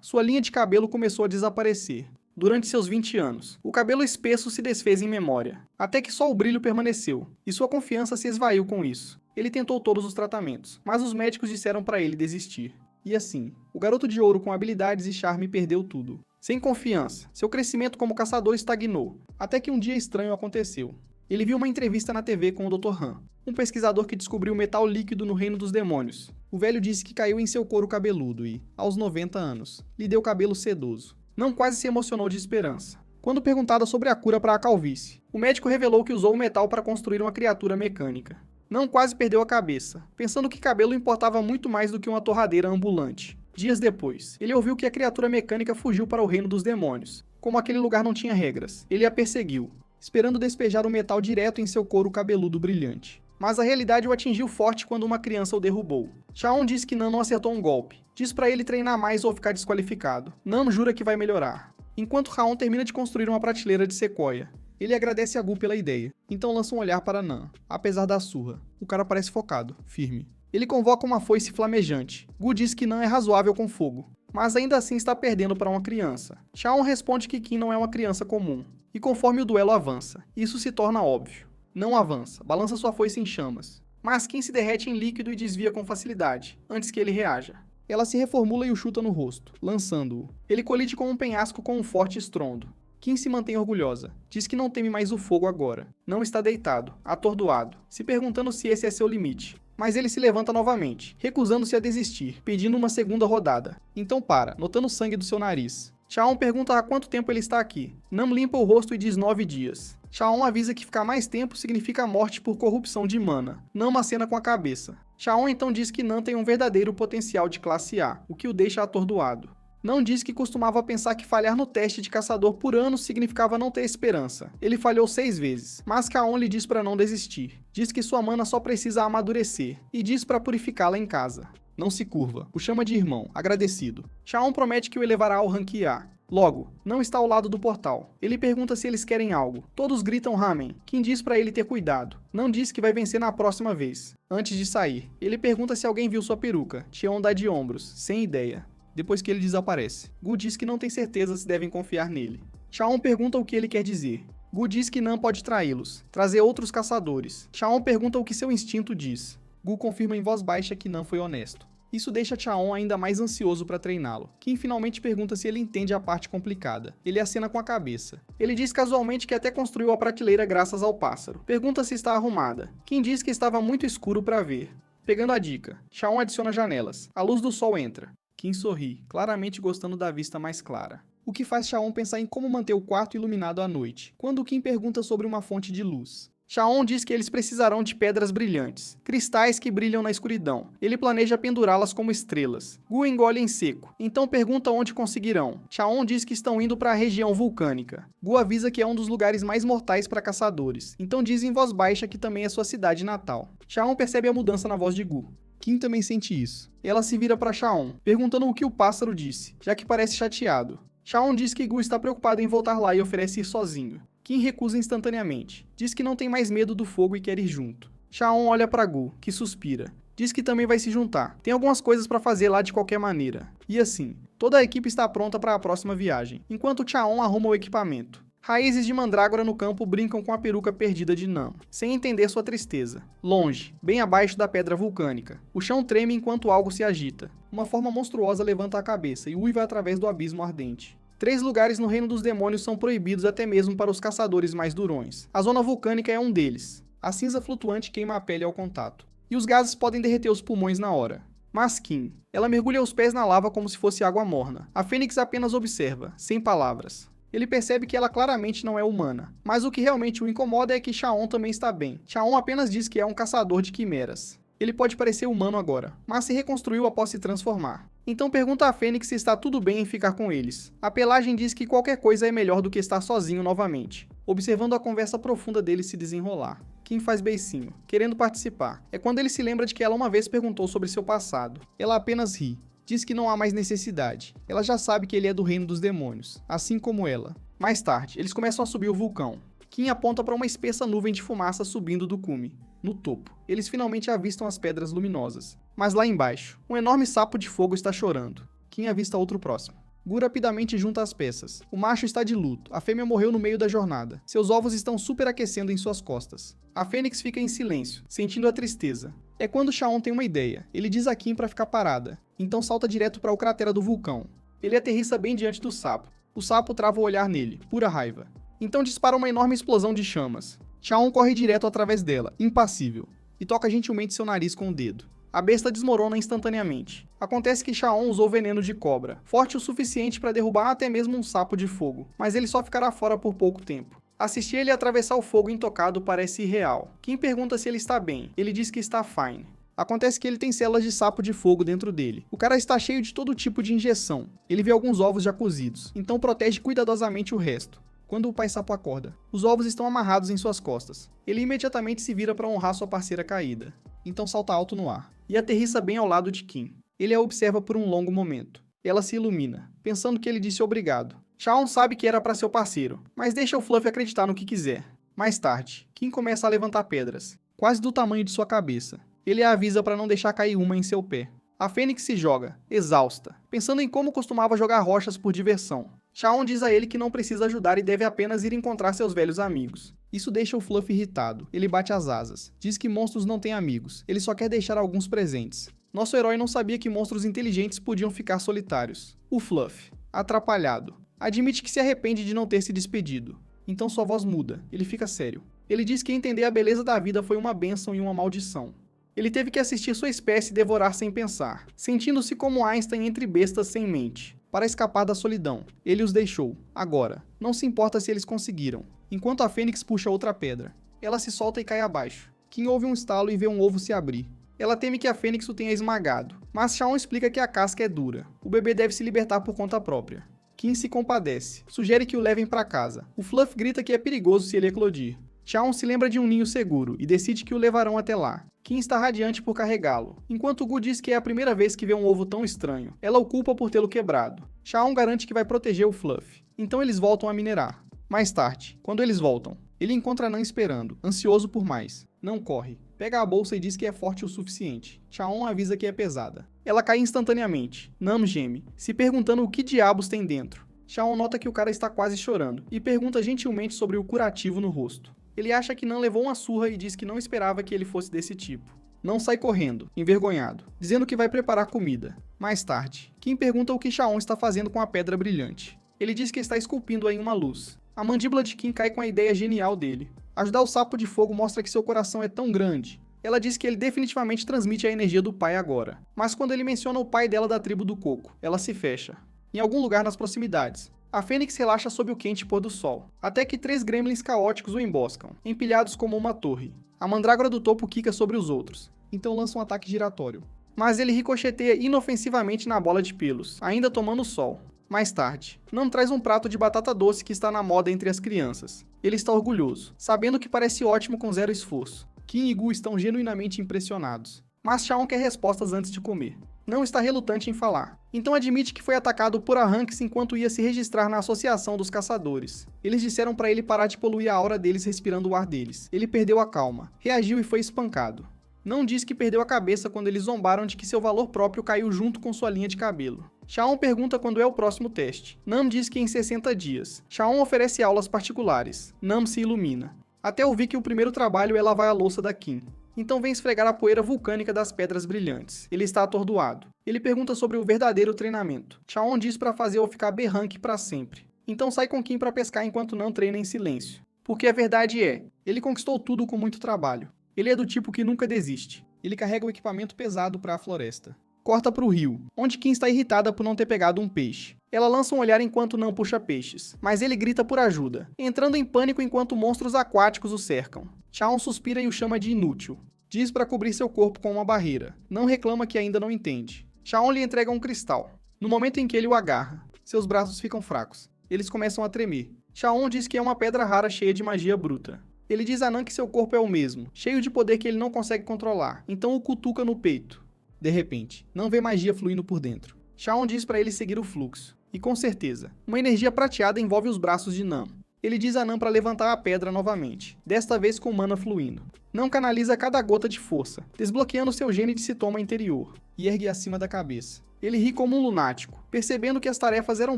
S1: Sua linha de cabelo começou a desaparecer. Durante seus 20 anos, o cabelo espesso se desfez em memória, até que só o brilho permaneceu, e sua confiança se esvaiu com isso. Ele tentou todos os tratamentos, mas os médicos disseram para ele desistir. E assim, o garoto de ouro com habilidades e charme perdeu tudo. Sem confiança, seu crescimento como caçador estagnou, até que um dia estranho aconteceu. Ele viu uma entrevista na TV com o Dr. Han, um pesquisador que descobriu metal líquido no reino dos demônios. O velho disse que caiu em seu couro cabeludo e, aos 90 anos, lhe deu cabelo sedoso. Não quase se emocionou de esperança. Quando perguntada sobre a cura para a calvície, o médico revelou que usou o metal para construir uma criatura mecânica. Não quase perdeu a cabeça, pensando que cabelo importava muito mais do que uma torradeira ambulante. Dias depois, ele ouviu que a criatura mecânica fugiu para o reino dos demônios. Como aquele lugar não tinha regras, ele a perseguiu, esperando despejar o metal direto em seu couro cabeludo brilhante. Mas a realidade o atingiu forte quando uma criança o derrubou. Shaon diz que Nan não acertou um golpe. Diz pra ele treinar mais ou ficar desqualificado. Nan jura que vai melhorar. Enquanto Raon termina de construir uma prateleira de sequoia. Ele agradece a Gu pela ideia, então lança um olhar para Nan, apesar da surra. O cara parece focado, firme. Ele convoca uma foice flamejante. Gu diz que Nan é razoável com fogo, mas ainda assim está perdendo para uma criança. Shaon responde que Kim não é uma criança comum. E conforme o duelo avança, isso se torna óbvio. Não avança, balança sua foice em chamas. Mas Kim se derrete em líquido e desvia com facilidade, antes que ele reaja. Ela se reformula e o chuta no rosto, lançando-o. Ele colide com um penhasco com um forte estrondo. Kim se mantém orgulhosa. Diz que não teme mais o fogo agora. Não está deitado, atordoado, se perguntando se esse é seu limite. Mas ele se levanta novamente, recusando-se a desistir, pedindo uma segunda rodada. Então para, notando o sangue do seu nariz. Shaon pergunta há quanto tempo ele está aqui. Nam limpa o rosto e diz 9 dias. Shaon avisa que ficar mais tempo significa morte por corrupção de mana. Nam acena com a cabeça. Shaon então diz que Nan tem um verdadeiro potencial de classe A, o que o deixa atordoado. Não diz que costumava pensar que falhar no teste de caçador por anos significava não ter esperança. Ele falhou 6 vezes, mas Kaon lhe diz para não desistir. Diz que sua mana só precisa amadurecer, e diz para purificá-la em casa. Não se curva, o chama de irmão, agradecido. Shaon promete que o elevará ao rank A. Logo, não está ao lado do portal. Ele pergunta se eles querem algo. Todos gritam Ramen. Kim diz para ele ter cuidado. Não diz que vai vencer na próxima vez. Antes de sair, ele pergunta se alguém viu sua peruca. Cheon dá de ombros, sem ideia. Depois que ele desaparece, Gu diz que não tem certeza se devem confiar nele. Shaon pergunta o que ele quer dizer. Gu diz que Nan pode traí-los, trazer outros caçadores. Shaon pergunta o que seu instinto diz. Gu confirma em voz baixa que Nan foi honesto. Isso deixa Chaon ainda mais ansioso para treiná-lo. Kim finalmente pergunta se ele entende a parte complicada. Ele acena com a cabeça. Ele diz casualmente que até construiu a prateleira graças ao pássaro. Pergunta se está arrumada. Kim diz que estava muito escuro para ver. Pegando a dica, Chaon adiciona janelas. A luz do sol entra. Kim sorri, claramente gostando da vista mais clara. O que faz Chaon pensar em como manter o quarto iluminado à noite, quando Kim pergunta sobre uma fonte de luz. Chaon diz que eles precisarão de pedras brilhantes, cristais que brilham na escuridão. Ele planeja pendurá-las como estrelas. Gu engole em seco, então pergunta onde conseguirão. Chaon diz que estão indo para a região vulcânica. Gu avisa que é um dos lugares mais mortais para caçadores, então diz em voz baixa que também é sua cidade natal. Chaon percebe a mudança na voz de Gu. Kim também sente isso. Ela se vira para Chaon, perguntando o que o pássaro disse, já que parece chateado. Chaon diz que Gu está preocupado em voltar lá e oferece ir sozinho. Kim recusa instantaneamente. Diz que não tem mais medo do fogo e quer ir junto. Chaon olha pra Gu, que suspira. Diz que também vai se juntar. Tem algumas coisas pra fazer lá de qualquer maneira. E assim, toda a equipe está pronta para a próxima viagem, enquanto Chaon arruma o equipamento. Raízes de mandrágora no campo brincam com a peruca perdida de Nan, sem entender sua tristeza. Longe, bem abaixo da pedra vulcânica, o chão treme enquanto algo se agita. Uma forma monstruosa levanta a cabeça e uiva através do abismo ardente. 3 lugares no reino dos demônios são proibidos até mesmo para os caçadores mais durões. A zona vulcânica é um deles. A cinza flutuante queima a pele ao contato. E os gases podem derreter os pulmões na hora. Mas Kim, ela mergulha os pés na lava como se fosse água morna. A Fênix apenas observa, sem palavras. Ele percebe que ela claramente não é humana. Mas o que realmente o incomoda é que Chaon também está bem. Chaon apenas diz que é um caçador de quimeras. Ele pode parecer humano agora, mas se reconstruiu após se transformar. Então pergunta a Fênix se está tudo bem em ficar com eles. A pelagem diz que qualquer coisa é melhor do que estar sozinho novamente. observando a conversa profunda deles se desenrolar. Kim faz beicinho, querendo participar. É quando ele se lembra de que ela uma vez perguntou sobre seu passado. Ela apenas ri. Diz que não há mais necessidade. Ela já sabe que ele é do reino dos demônios, assim como ela. Mais tarde, eles começam a subir o vulcão. Kim aponta para uma espessa nuvem de fumaça subindo do cume. No topo, eles finalmente avistam as pedras luminosas. Mas lá embaixo, um enorme sapo de fogo está chorando. Kim avista outro próximo. Gu rapidamente junta as peças. O macho está de luto, a fêmea morreu no meio da jornada. Seus ovos estão superaquecendo em suas costas. A fênix fica em silêncio, sentindo a tristeza. É quando Chaon tem uma ideia. Ele diz a Kim para ficar parada, então salta direto para o cratera do vulcão. Ele aterrissa bem diante do sapo. O sapo trava o olhar nele, pura raiva. Então dispara uma enorme explosão de chamas. Chaon corre direto através dela, impassível, e toca gentilmente seu nariz com o dedo. A besta desmorona instantaneamente. Acontece que Chaon usou veneno de cobra, forte o suficiente para derrubar até mesmo um sapo de fogo, mas ele só ficará fora por pouco tempo. Assistir ele atravessar o fogo intocado parece irreal. Kim pergunta se ele está bem, ele diz que está fine. Acontece que ele tem células de sapo de fogo dentro dele. O cara está cheio de todo tipo de injeção. Ele vê alguns ovos já cozidos, então protege cuidadosamente o resto. Quando o pai sapo acorda, os ovos estão amarrados em suas costas. Ele imediatamente se vira para honrar sua parceira caída. Então salta alto no ar, e aterrissa bem ao lado de Kim. Ele a observa por um longo momento. Ela se ilumina, pensando que ele disse obrigado. Chaon sabe que era para seu parceiro, mas deixa o Fluffy acreditar no que quiser. Mais tarde, Kim começa a levantar pedras, quase do tamanho de sua cabeça. Ele a avisa para não deixar cair uma em seu pé. A fênix se joga, exausta, pensando em como costumava jogar rochas por diversão. Chaon diz a ele que não precisa ajudar e deve apenas ir encontrar seus velhos amigos. Isso deixa o Fluffy irritado. Ele bate as asas. Diz que monstros não têm amigos. Ele só quer deixar alguns presentes. Nosso herói não sabia que monstros inteligentes podiam ficar solitários. O Fluffy, atrapalhado, admite que se arrepende de não ter se despedido. Então sua voz muda. Ele fica sério. Ele diz que entender a beleza da vida foi uma bênção e uma maldição. Ele teve que assistir sua espécie devorar sem pensar, sentindo-se como Einstein entre bestas sem mente. Para escapar da solidão, ele os deixou. Agora, não se importa se eles conseguiram. Enquanto a fênix puxa outra pedra, ela se solta e cai abaixo. Kim ouve um estalo e vê um ovo se abrir. Ela teme que a fênix o tenha esmagado, mas Chaon explica que a casca é dura. O bebê deve se libertar por conta própria. Kim se compadece, sugere que o levem para casa. O Fluff grita que é perigoso se ele eclodir. Chaon se lembra de um ninho seguro e decide que o levarão até lá. Kim está radiante por carregá-lo, enquanto Gu diz que é a primeira vez que vê um ovo tão estranho. Ela o culpa por tê-lo quebrado. Chaon garante que vai proteger o Fluff. Então eles voltam a minerar. Mais tarde, quando eles voltam, ele encontra Nan esperando, ansioso por mais. Não corre. Pega a bolsa e diz que é forte o suficiente. Chaon avisa que é pesada. Ela cai instantaneamente. Nam geme, se perguntando o que diabos tem dentro. Chaon nota que o cara está quase chorando e pergunta gentilmente sobre o curativo no rosto. Ele acha que Nan levou uma surra e diz que não esperava que ele fosse desse tipo. Nan sai correndo, envergonhado, dizendo que vai preparar comida. Mais tarde, Kim pergunta o que Chaon está fazendo com a pedra brilhante. Ele diz que está esculpindo em uma luz. A mandíbula de Kim cai com a ideia genial dele. Ajudar o sapo de fogo mostra que seu coração é tão grande. Ela diz que ele definitivamente transmite a energia do pai agora. Mas quando ele menciona o pai dela da tribo do coco, ela se fecha. Em algum lugar nas proximidades, a fênix relaxa sob o quente pôr do sol, até que 3 gremlins caóticos o emboscam, empilhados como uma torre. A mandrágora do topo quica sobre os outros, então lança um ataque giratório. Mas ele ricocheteia inofensivamente na bola de pelos, ainda tomando sol. Mais tarde, Nan traz um prato de batata doce que está na moda entre as crianças. Ele está orgulhoso, sabendo que parece ótimo com zero esforço. Kim e Gu estão genuinamente impressionados. Mas Chaon quer respostas antes de comer. Não está relutante em falar. Então admite que foi atacado por Arranques enquanto ia se registrar na Associação dos Caçadores. Eles disseram para ele parar de poluir a aura deles respirando o ar deles. Ele perdeu a calma, reagiu e foi espancado. Não diz que perdeu a cabeça quando eles zombaram de que seu valor próprio caiu junto com sua linha de cabelo. Chaon pergunta quando é o próximo teste. Nam diz que em 60 dias. Chaon oferece aulas particulares. Nam se ilumina. Até ouvir que o primeiro trabalho é lavar a louça da Kim. Então vem esfregar a poeira vulcânica das pedras brilhantes. Ele está atordoado. Ele pergunta sobre o verdadeiro treinamento. Chaon diz para fazer-o ficar berranque para sempre. Então sai com Kim para pescar enquanto não treina em silêncio. Porque a verdade é, ele conquistou tudo com muito trabalho. Ele é do tipo que nunca desiste. Ele carrega o equipamento pesado para a floresta. Corta para o rio, onde Kim está irritada por não ter pegado um peixe. Ela lança um olhar enquanto não puxa peixes, mas ele grita por ajuda, entrando em pânico enquanto monstros aquáticos o cercam. Chaon suspira e o chama de inútil. Diz para cobrir seu corpo com uma barreira. Não reclama que ainda não entende. Chaon lhe entrega um cristal. No momento em que ele o agarra, seus braços ficam fracos. Eles começam a tremer. Chaon diz que é uma pedra rara cheia de magia bruta. Ele diz a Nan que seu corpo é o mesmo, cheio de poder que ele não consegue controlar, então o cutuca no peito. De repente, Nan vê magia fluindo por dentro. Chaon diz para ele seguir o fluxo. E com certeza, uma energia prateada envolve os braços de Nan. Ele diz a Nan para levantar a pedra novamente, desta vez com mana fluindo. Nan canaliza cada gota de força, desbloqueando seu gene de sintoma interior, e ergue acima da cabeça. Ele ri como um lunático, percebendo que as tarefas eram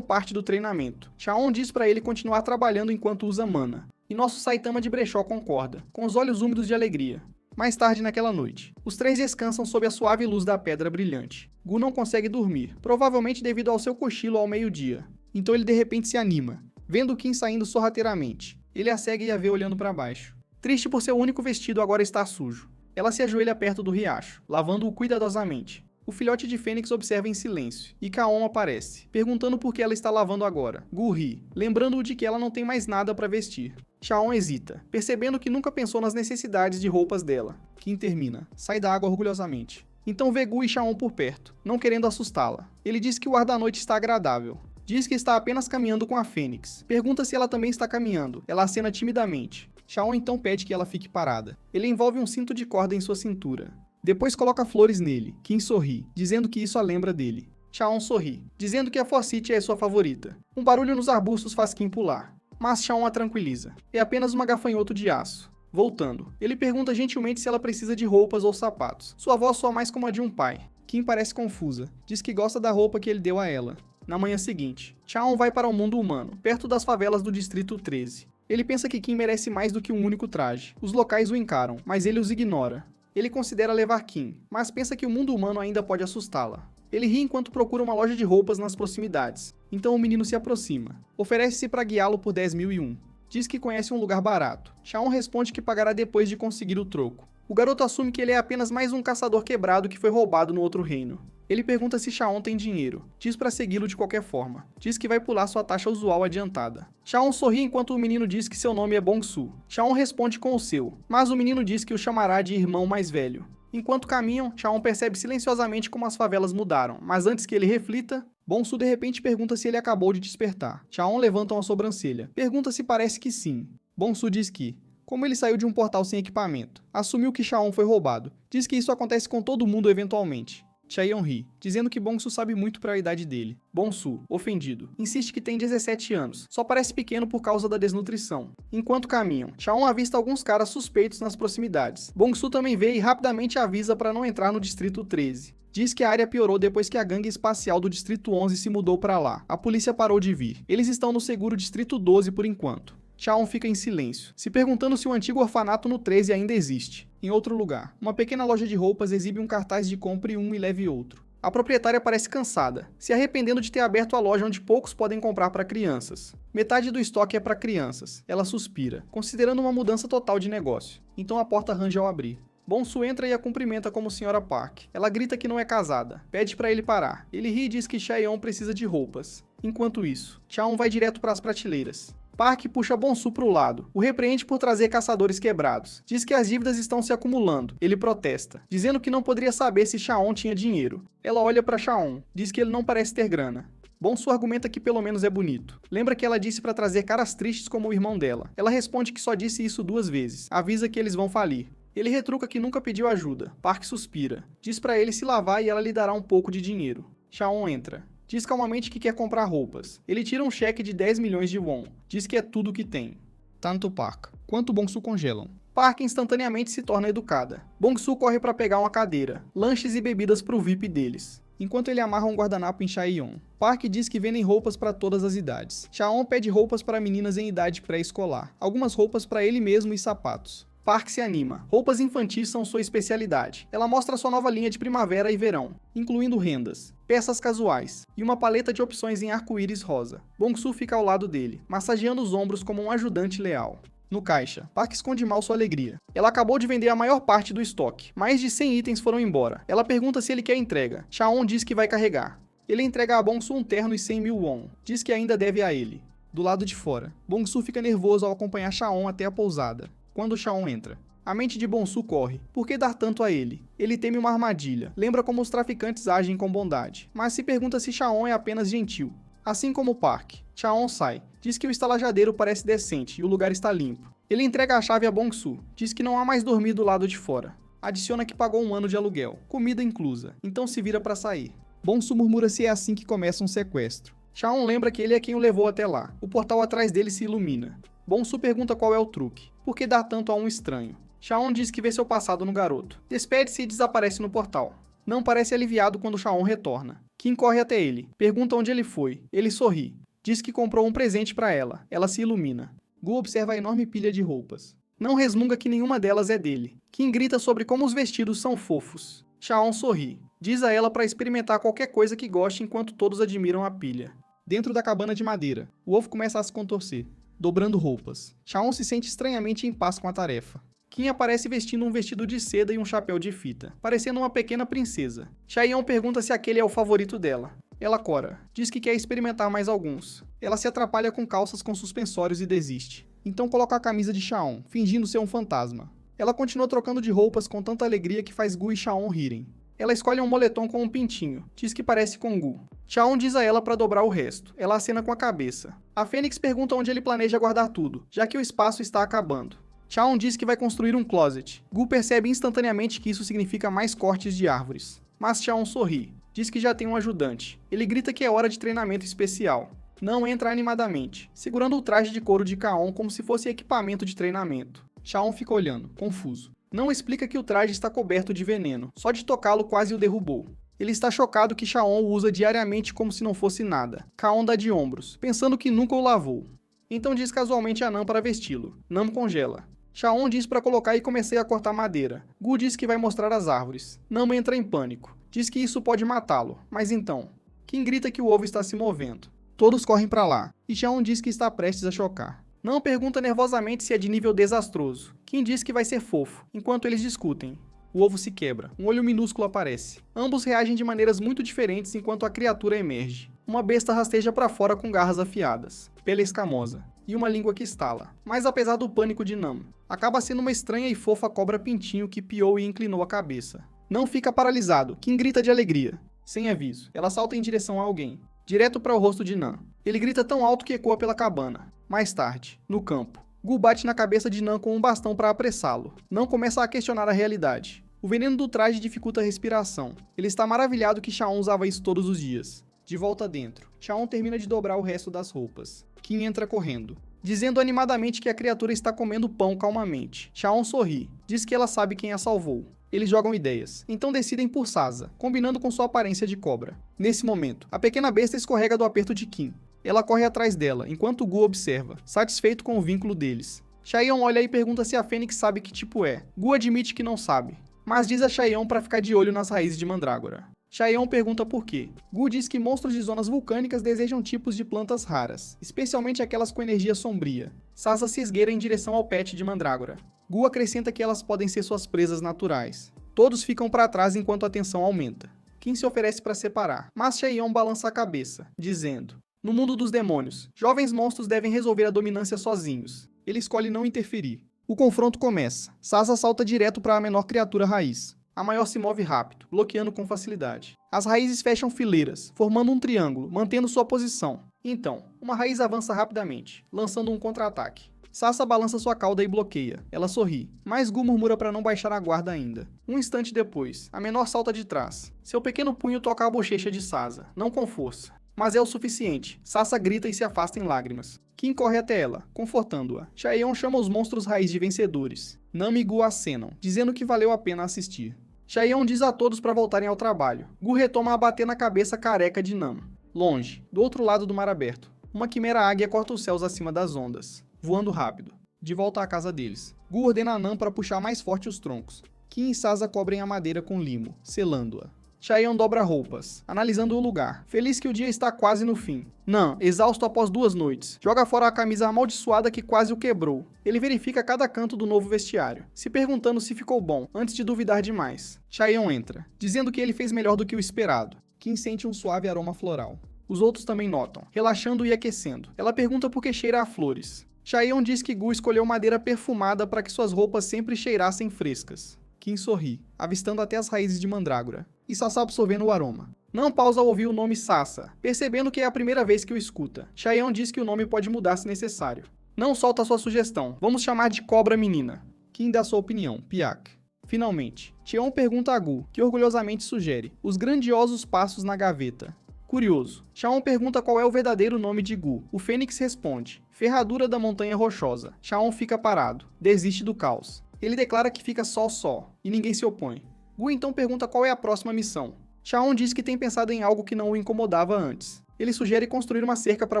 S1: parte do treinamento. Chaon diz para ele continuar trabalhando enquanto usa mana. E nosso Saitama de brechó concorda, com os olhos úmidos de alegria. Mais tarde naquela noite, os três descansam sob a suave luz da pedra brilhante. Gu não consegue dormir, provavelmente devido ao seu cochilo ao meio-dia. Então ele de repente se anima, vendo Kim saindo sorrateiramente. Ele a segue e a vê olhando para baixo. Triste por seu único vestido agora estar sujo. Ela se ajoelha perto do riacho, lavando-o cuidadosamente. O filhote de Fênix observa em silêncio, e Kaon aparece, perguntando por que ela está lavando agora. Gu ri, lembrando-o de que ela não tem mais nada para vestir. Chaon hesita, percebendo que nunca pensou nas necessidades de roupas dela. Kim termina, sai da água orgulhosamente. Então vê Gu e Chaon por perto, não querendo assustá-la. Ele diz que o ar da noite está agradável. Diz que está apenas caminhando com a Fênix. Pergunta se ela também está caminhando. Ela acena timidamente. Chaon então pede que ela fique parada. Ele envolve um cinto de corda em sua cintura. Depois coloca flores nele. Kim sorri, dizendo que isso a lembra dele. Chaon sorri, dizendo que a Fossite é sua favorita. Um barulho nos arbustos faz Kim pular. Mas Chaon a tranquiliza. É apenas uma gafanhoto de aço. Voltando, ele pergunta gentilmente se ela precisa de roupas ou sapatos. Sua voz soa mais como a de um pai. Kim parece confusa. Diz que gosta da roupa que ele deu a ela. Na manhã seguinte, Chaon vai para o mundo humano, perto das favelas do Distrito 13. Ele pensa que Kim merece mais do que um único traje. Os locais o encaram, mas ele os ignora. Ele considera levar Kim, mas pensa que o mundo humano ainda pode assustá-la. Ele ri enquanto procura uma loja de roupas nas proximidades. Então o menino se aproxima. Oferece-se para guiá-lo por 10.001. Diz que conhece um lugar barato. Chaon responde que pagará depois de conseguir o troco. O garoto assume que ele é apenas mais um caçador quebrado que foi roubado no outro reino. Ele pergunta se Chaon tem dinheiro. Diz para segui-lo de qualquer forma. Diz que vai pular sua taxa usual adiantada. Chaon sorri enquanto o menino diz que seu nome é Bongsu. Chaon responde com o seu, mas o menino diz que o chamará de irmão mais velho. Enquanto caminham, Chaon percebe silenciosamente como as favelas mudaram, mas antes que ele reflita, Bongsu de repente pergunta se ele acabou de despertar. Chaon levanta uma sobrancelha. Pergunta se parece que sim. Bongsu diz que, como ele saiu de um portal sem equipamento, assumiu que Chaon foi roubado. Diz que isso acontece com todo mundo eventualmente. Chaeyoung ri, dizendo que Bongsu sabe muito para a idade dele. Bongsu, ofendido, insiste que tem 17 anos, só parece pequeno por causa da desnutrição. Enquanto caminham, Chaon avista alguns caras suspeitos nas proximidades. Bongsu também vê e rapidamente avisa para não entrar no Distrito 13. Diz que a área piorou depois que a gangue espacial do Distrito 11 se mudou para lá. A polícia parou de vir. Eles estão no seguro Distrito 12 por enquanto. Chaon fica em silêncio, se perguntando se o antigo orfanato no 13 ainda existe. Em outro lugar, uma pequena loja de roupas exibe um cartaz de compre um e leve outro. A proprietária parece cansada, se arrependendo de ter aberto a loja onde poucos podem comprar para crianças. Metade do estoque é para crianças. Ela suspira, considerando uma mudança total de negócio. Então a porta range ao abrir. Bongsu entra e a cumprimenta como Sra. Park. Ela grita que não é casada, pede para ele parar. Ele ri e diz que Chaeyoung precisa de roupas. Enquanto isso, Chaon vai direto para as prateleiras. Park puxa Bongsu para o lado, o repreende por trazer caçadores quebrados. Diz que as dívidas estão se acumulando. Ele protesta, dizendo que não poderia saber se Chaon tinha dinheiro. Ela olha para Chaon, diz que ele não parece ter grana. Bongsu argumenta que pelo menos é bonito. Lembra que ela disse para trazer caras tristes como o irmão dela. Ela responde que só disse isso 2 vezes. Avisa que eles vão falir. Ele retruca que nunca pediu ajuda. Park suspira. Diz para ele se lavar e ela lhe dará um pouco de dinheiro. Chaon entra. Diz calmamente que quer comprar roupas. Ele tira um cheque de 10 milhões de won. Diz que é tudo o que tem. Tanto Park quanto Bongsu congelam. Park instantaneamente se torna educada. Bongsu corre para pegar uma cadeira, lanches e bebidas para o VIP deles, enquanto ele amarra um guardanapo em Chaeyoung. Park diz que vendem roupas para todas as idades. Chaon pede roupas para meninas em idade pré-escolar, algumas roupas para ele mesmo e sapatos. Park se anima. Roupas infantis são sua especialidade. Ela mostra sua nova linha de primavera e verão, incluindo rendas, peças casuais e uma paleta de opções em arco-íris rosa. Bongsu fica ao lado dele, massageando os ombros como um ajudante leal. No caixa, Park esconde mal sua alegria. Ela acabou de vender a maior parte do estoque. Mais de 100 itens foram embora. Ela pergunta se ele quer entrega. Chaon diz que vai carregar. Ele entrega a Bongsu um terno e 100.000 won. Diz que ainda deve a ele. Do lado de fora, Bongsu fica nervoso ao acompanhar Chaon até a pousada. Quando Chaon entra, a mente de Bongsu corre. Por que dar tanto a ele? Ele teme uma armadilha. Lembra como os traficantes agem com bondade. Mas se pergunta se Chaon é apenas gentil. Assim como o parque. Chaon sai, diz que o estalajadeiro parece decente e o lugar está limpo. Ele entrega a chave a Bong-su, diz que não há mais dormir do lado de fora. Adiciona que pagou 1 ano de aluguel, comida inclusa, então se vira para sair. Bong-su murmura se é assim que começa um sequestro. Chaon lembra que ele é quem o levou até lá. O portal atrás dele se ilumina. Bong-su pergunta qual é o truque. Por que dar tanto a um estranho? Chaon diz que vê seu passado no garoto. Despede-se e desaparece no portal. Não parece aliviado quando Chaon retorna. Kim corre até ele, pergunta onde ele foi. Ele sorri. Diz que comprou um presente para ela. Ela se ilumina. Gu observa a enorme pilha de roupas. Não resmunga que nenhuma delas é dele. Kim grita sobre como os vestidos são fofos. Chaon sorri. Diz a ela para experimentar qualquer coisa que goste enquanto todos admiram a pilha. Dentro da cabana de madeira, o ovo começa a se contorcer, dobrando roupas. Chaon se sente estranhamente em paz com a tarefa. Kim aparece vestindo um vestido de seda e um chapéu de fita, parecendo uma pequena princesa. Chaeyoung pergunta se aquele é o favorito dela. Ela cora, diz que quer experimentar mais alguns. Ela se atrapalha com calças com suspensórios e desiste. Então coloca a camisa de Chaon, fingindo ser um fantasma. Ela continua trocando de roupas com tanta alegria que faz Gu e Chaon rirem. Ela escolhe um moletom com um pintinho, diz que parece com Gu. Chaon diz a ela para dobrar o resto. Ela acena com a cabeça. A Fênix pergunta onde ele planeja guardar tudo, já que o espaço está acabando. Chaon diz que vai construir um closet. Gu percebe instantaneamente que isso significa mais cortes de árvores. Mas Chaon sorri. Diz que já tem um ajudante. Ele grita que é hora de treinamento especial. Não entra animadamente, segurando o traje de couro de Kaon como se fosse equipamento de treinamento. Chaon fica olhando, confuso. Não explica que o traje está coberto de veneno. Só de tocá-lo quase o derrubou. Ele está chocado que Chaon o usa diariamente como se não fosse nada. Kaon dá de ombros, pensando que nunca o lavou. Então diz casualmente a Nam para vesti-lo. Nam congela. Chaon diz para colocar e comecei a cortar madeira. Gu diz que vai mostrar as árvores. Nam entra em pânico. Diz que isso pode matá-lo. Mas então... Kim grita que o ovo está se movendo. Todos correm para lá. E Chaon diz que está prestes a chocar. Nam pergunta nervosamente se é de nível desastroso. Kim diz que vai ser fofo, enquanto eles discutem. O ovo se quebra. Um olho minúsculo aparece. Ambos reagem de maneiras muito diferentes enquanto a criatura emerge. Uma besta rasteja para fora com garras afiadas, pele escamosa, e uma língua que estala. Mas apesar do pânico de Nam, acaba sendo uma estranha e fofa cobra pintinho que piou e inclinou a cabeça. Não fica paralisado, Kim grita de alegria. Sem aviso, ela salta em direção a alguém, direto para o rosto de Nam. Ele grita tão alto que ecoa pela cabana. Mais tarde, no campo, Gu bate na cabeça de Nam com um bastão para apressá-lo. Nam começa a questionar a realidade. O veneno do traje dificulta a respiração. Ele está maravilhado que Chaon usava isso todos os dias. De volta dentro, Chaon termina de dobrar o resto das roupas. Kim entra correndo, dizendo animadamente que a criatura está comendo pão calmamente. Chaon sorri, diz que ela sabe quem a salvou. Eles jogam ideias, então decidem por Sasa, combinando com sua aparência de cobra. Nesse momento, a pequena besta escorrega do aperto de Kim. Ela corre atrás dela, enquanto Gu observa, satisfeito com o vínculo deles. Chaeyoung olha e pergunta se a Fênix sabe que tipo é. Gu admite que não sabe, mas diz a Chaeyoung para ficar de olho nas raízes de mandrágora. Chaeyoung pergunta por quê. Gu diz que monstros de zonas vulcânicas desejam tipos de plantas raras, especialmente aquelas com energia sombria. Sasa se esgueira em direção ao pet de mandrágora. Gu acrescenta que elas podem ser suas presas naturais. Todos ficam para trás enquanto a tensão aumenta. Kim se oferece para separar, mas Chaeyoung balança a cabeça, dizendo: no mundo dos demônios, jovens monstros devem resolver a dominância sozinhos. Ele escolhe não interferir. O confronto começa. Sasa salta direto para a menor criatura raiz. A maior se move rápido, bloqueando com facilidade. As raízes fecham fileiras, formando um triângulo, mantendo sua posição. Então, uma raiz avança rapidamente, lançando um contra-ataque. Sasa balança sua cauda e bloqueia. Ela sorri, mas Gu murmura para não baixar a guarda ainda. Um instante depois, a menor salta de trás. Seu pequeno punho toca a bochecha de Sasa, não com força. Mas é o suficiente. Sasa grita e se afasta em lágrimas. Kim corre até ela, confortando-a. Chaeyoung chama os monstros raiz de vencedores. Nam e Gu acenam, dizendo que valeu a pena assistir. Chaeyoung diz a todos para voltarem ao trabalho. Gu retoma a bater na cabeça careca de Nam. Longe, do outro lado do mar aberto, uma quimera águia corta os céus acima das ondas, voando rápido. De volta à casa deles, Gu ordena a Nam para puxar mais forte os troncos. Kim e Sasa cobrem a madeira com limo, selando-a. Chaeyoung dobra roupas, analisando o lugar, feliz que o dia está quase no fim. Nam, exausto após 2 noites, joga fora a camisa amaldiçoada que quase o quebrou. Ele verifica cada canto do novo vestiário, se perguntando se ficou bom, antes de duvidar demais. Chaeyoung entra, dizendo que ele fez melhor do que o esperado. Kim sente um suave aroma floral. Os outros também notam, relaxando e aquecendo. Ela pergunta por que cheira a flores. Chaeyoung diz que Gu escolheu madeira perfumada para que suas roupas sempre cheirassem frescas. Kim sorri, avistando até as raízes de mandrágora, e Sasa absorvendo o aroma. Não pausa ao ouvir o nome Sassa, percebendo que é a primeira vez que o escuta. Chaeyoung diz que o nome pode mudar se necessário. Não solta sua sugestão, vamos chamar de Cobra Menina. Kim dá sua opinião, Piak. Finalmente, Cheon pergunta a Gu, que orgulhosamente sugere, os grandiosos passos na gaveta. Curioso, Chaon pergunta qual é o verdadeiro nome de Gu. O Fênix responde, Ferradura da Montanha Rochosa. Chaon fica parado, desiste do caos. Ele declara que fica só, e ninguém se opõe. Gu então pergunta qual é a próxima missão. Chaon diz que tem pensado em algo que não o incomodava antes. Ele sugere construir uma cerca para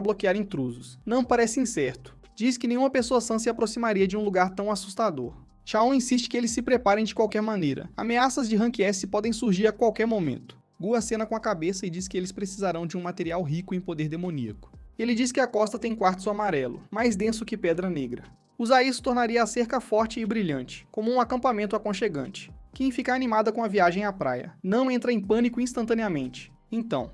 S1: bloquear intrusos. Não parece incerto. Diz que nenhuma pessoa sã se aproximaria de um lugar tão assustador. Chaon insiste que eles se preparem de qualquer maneira. Ameaças de Rank S podem surgir a qualquer momento. Gu acena com a cabeça e diz que eles precisarão de um material rico em poder demoníaco. Ele diz que a costa tem quartzo amarelo, mais denso que pedra negra. Usar isso tornaria a cerca forte e brilhante, como um acampamento aconchegante. Kim fica animada com a viagem à praia. Não entra em pânico instantaneamente. Então,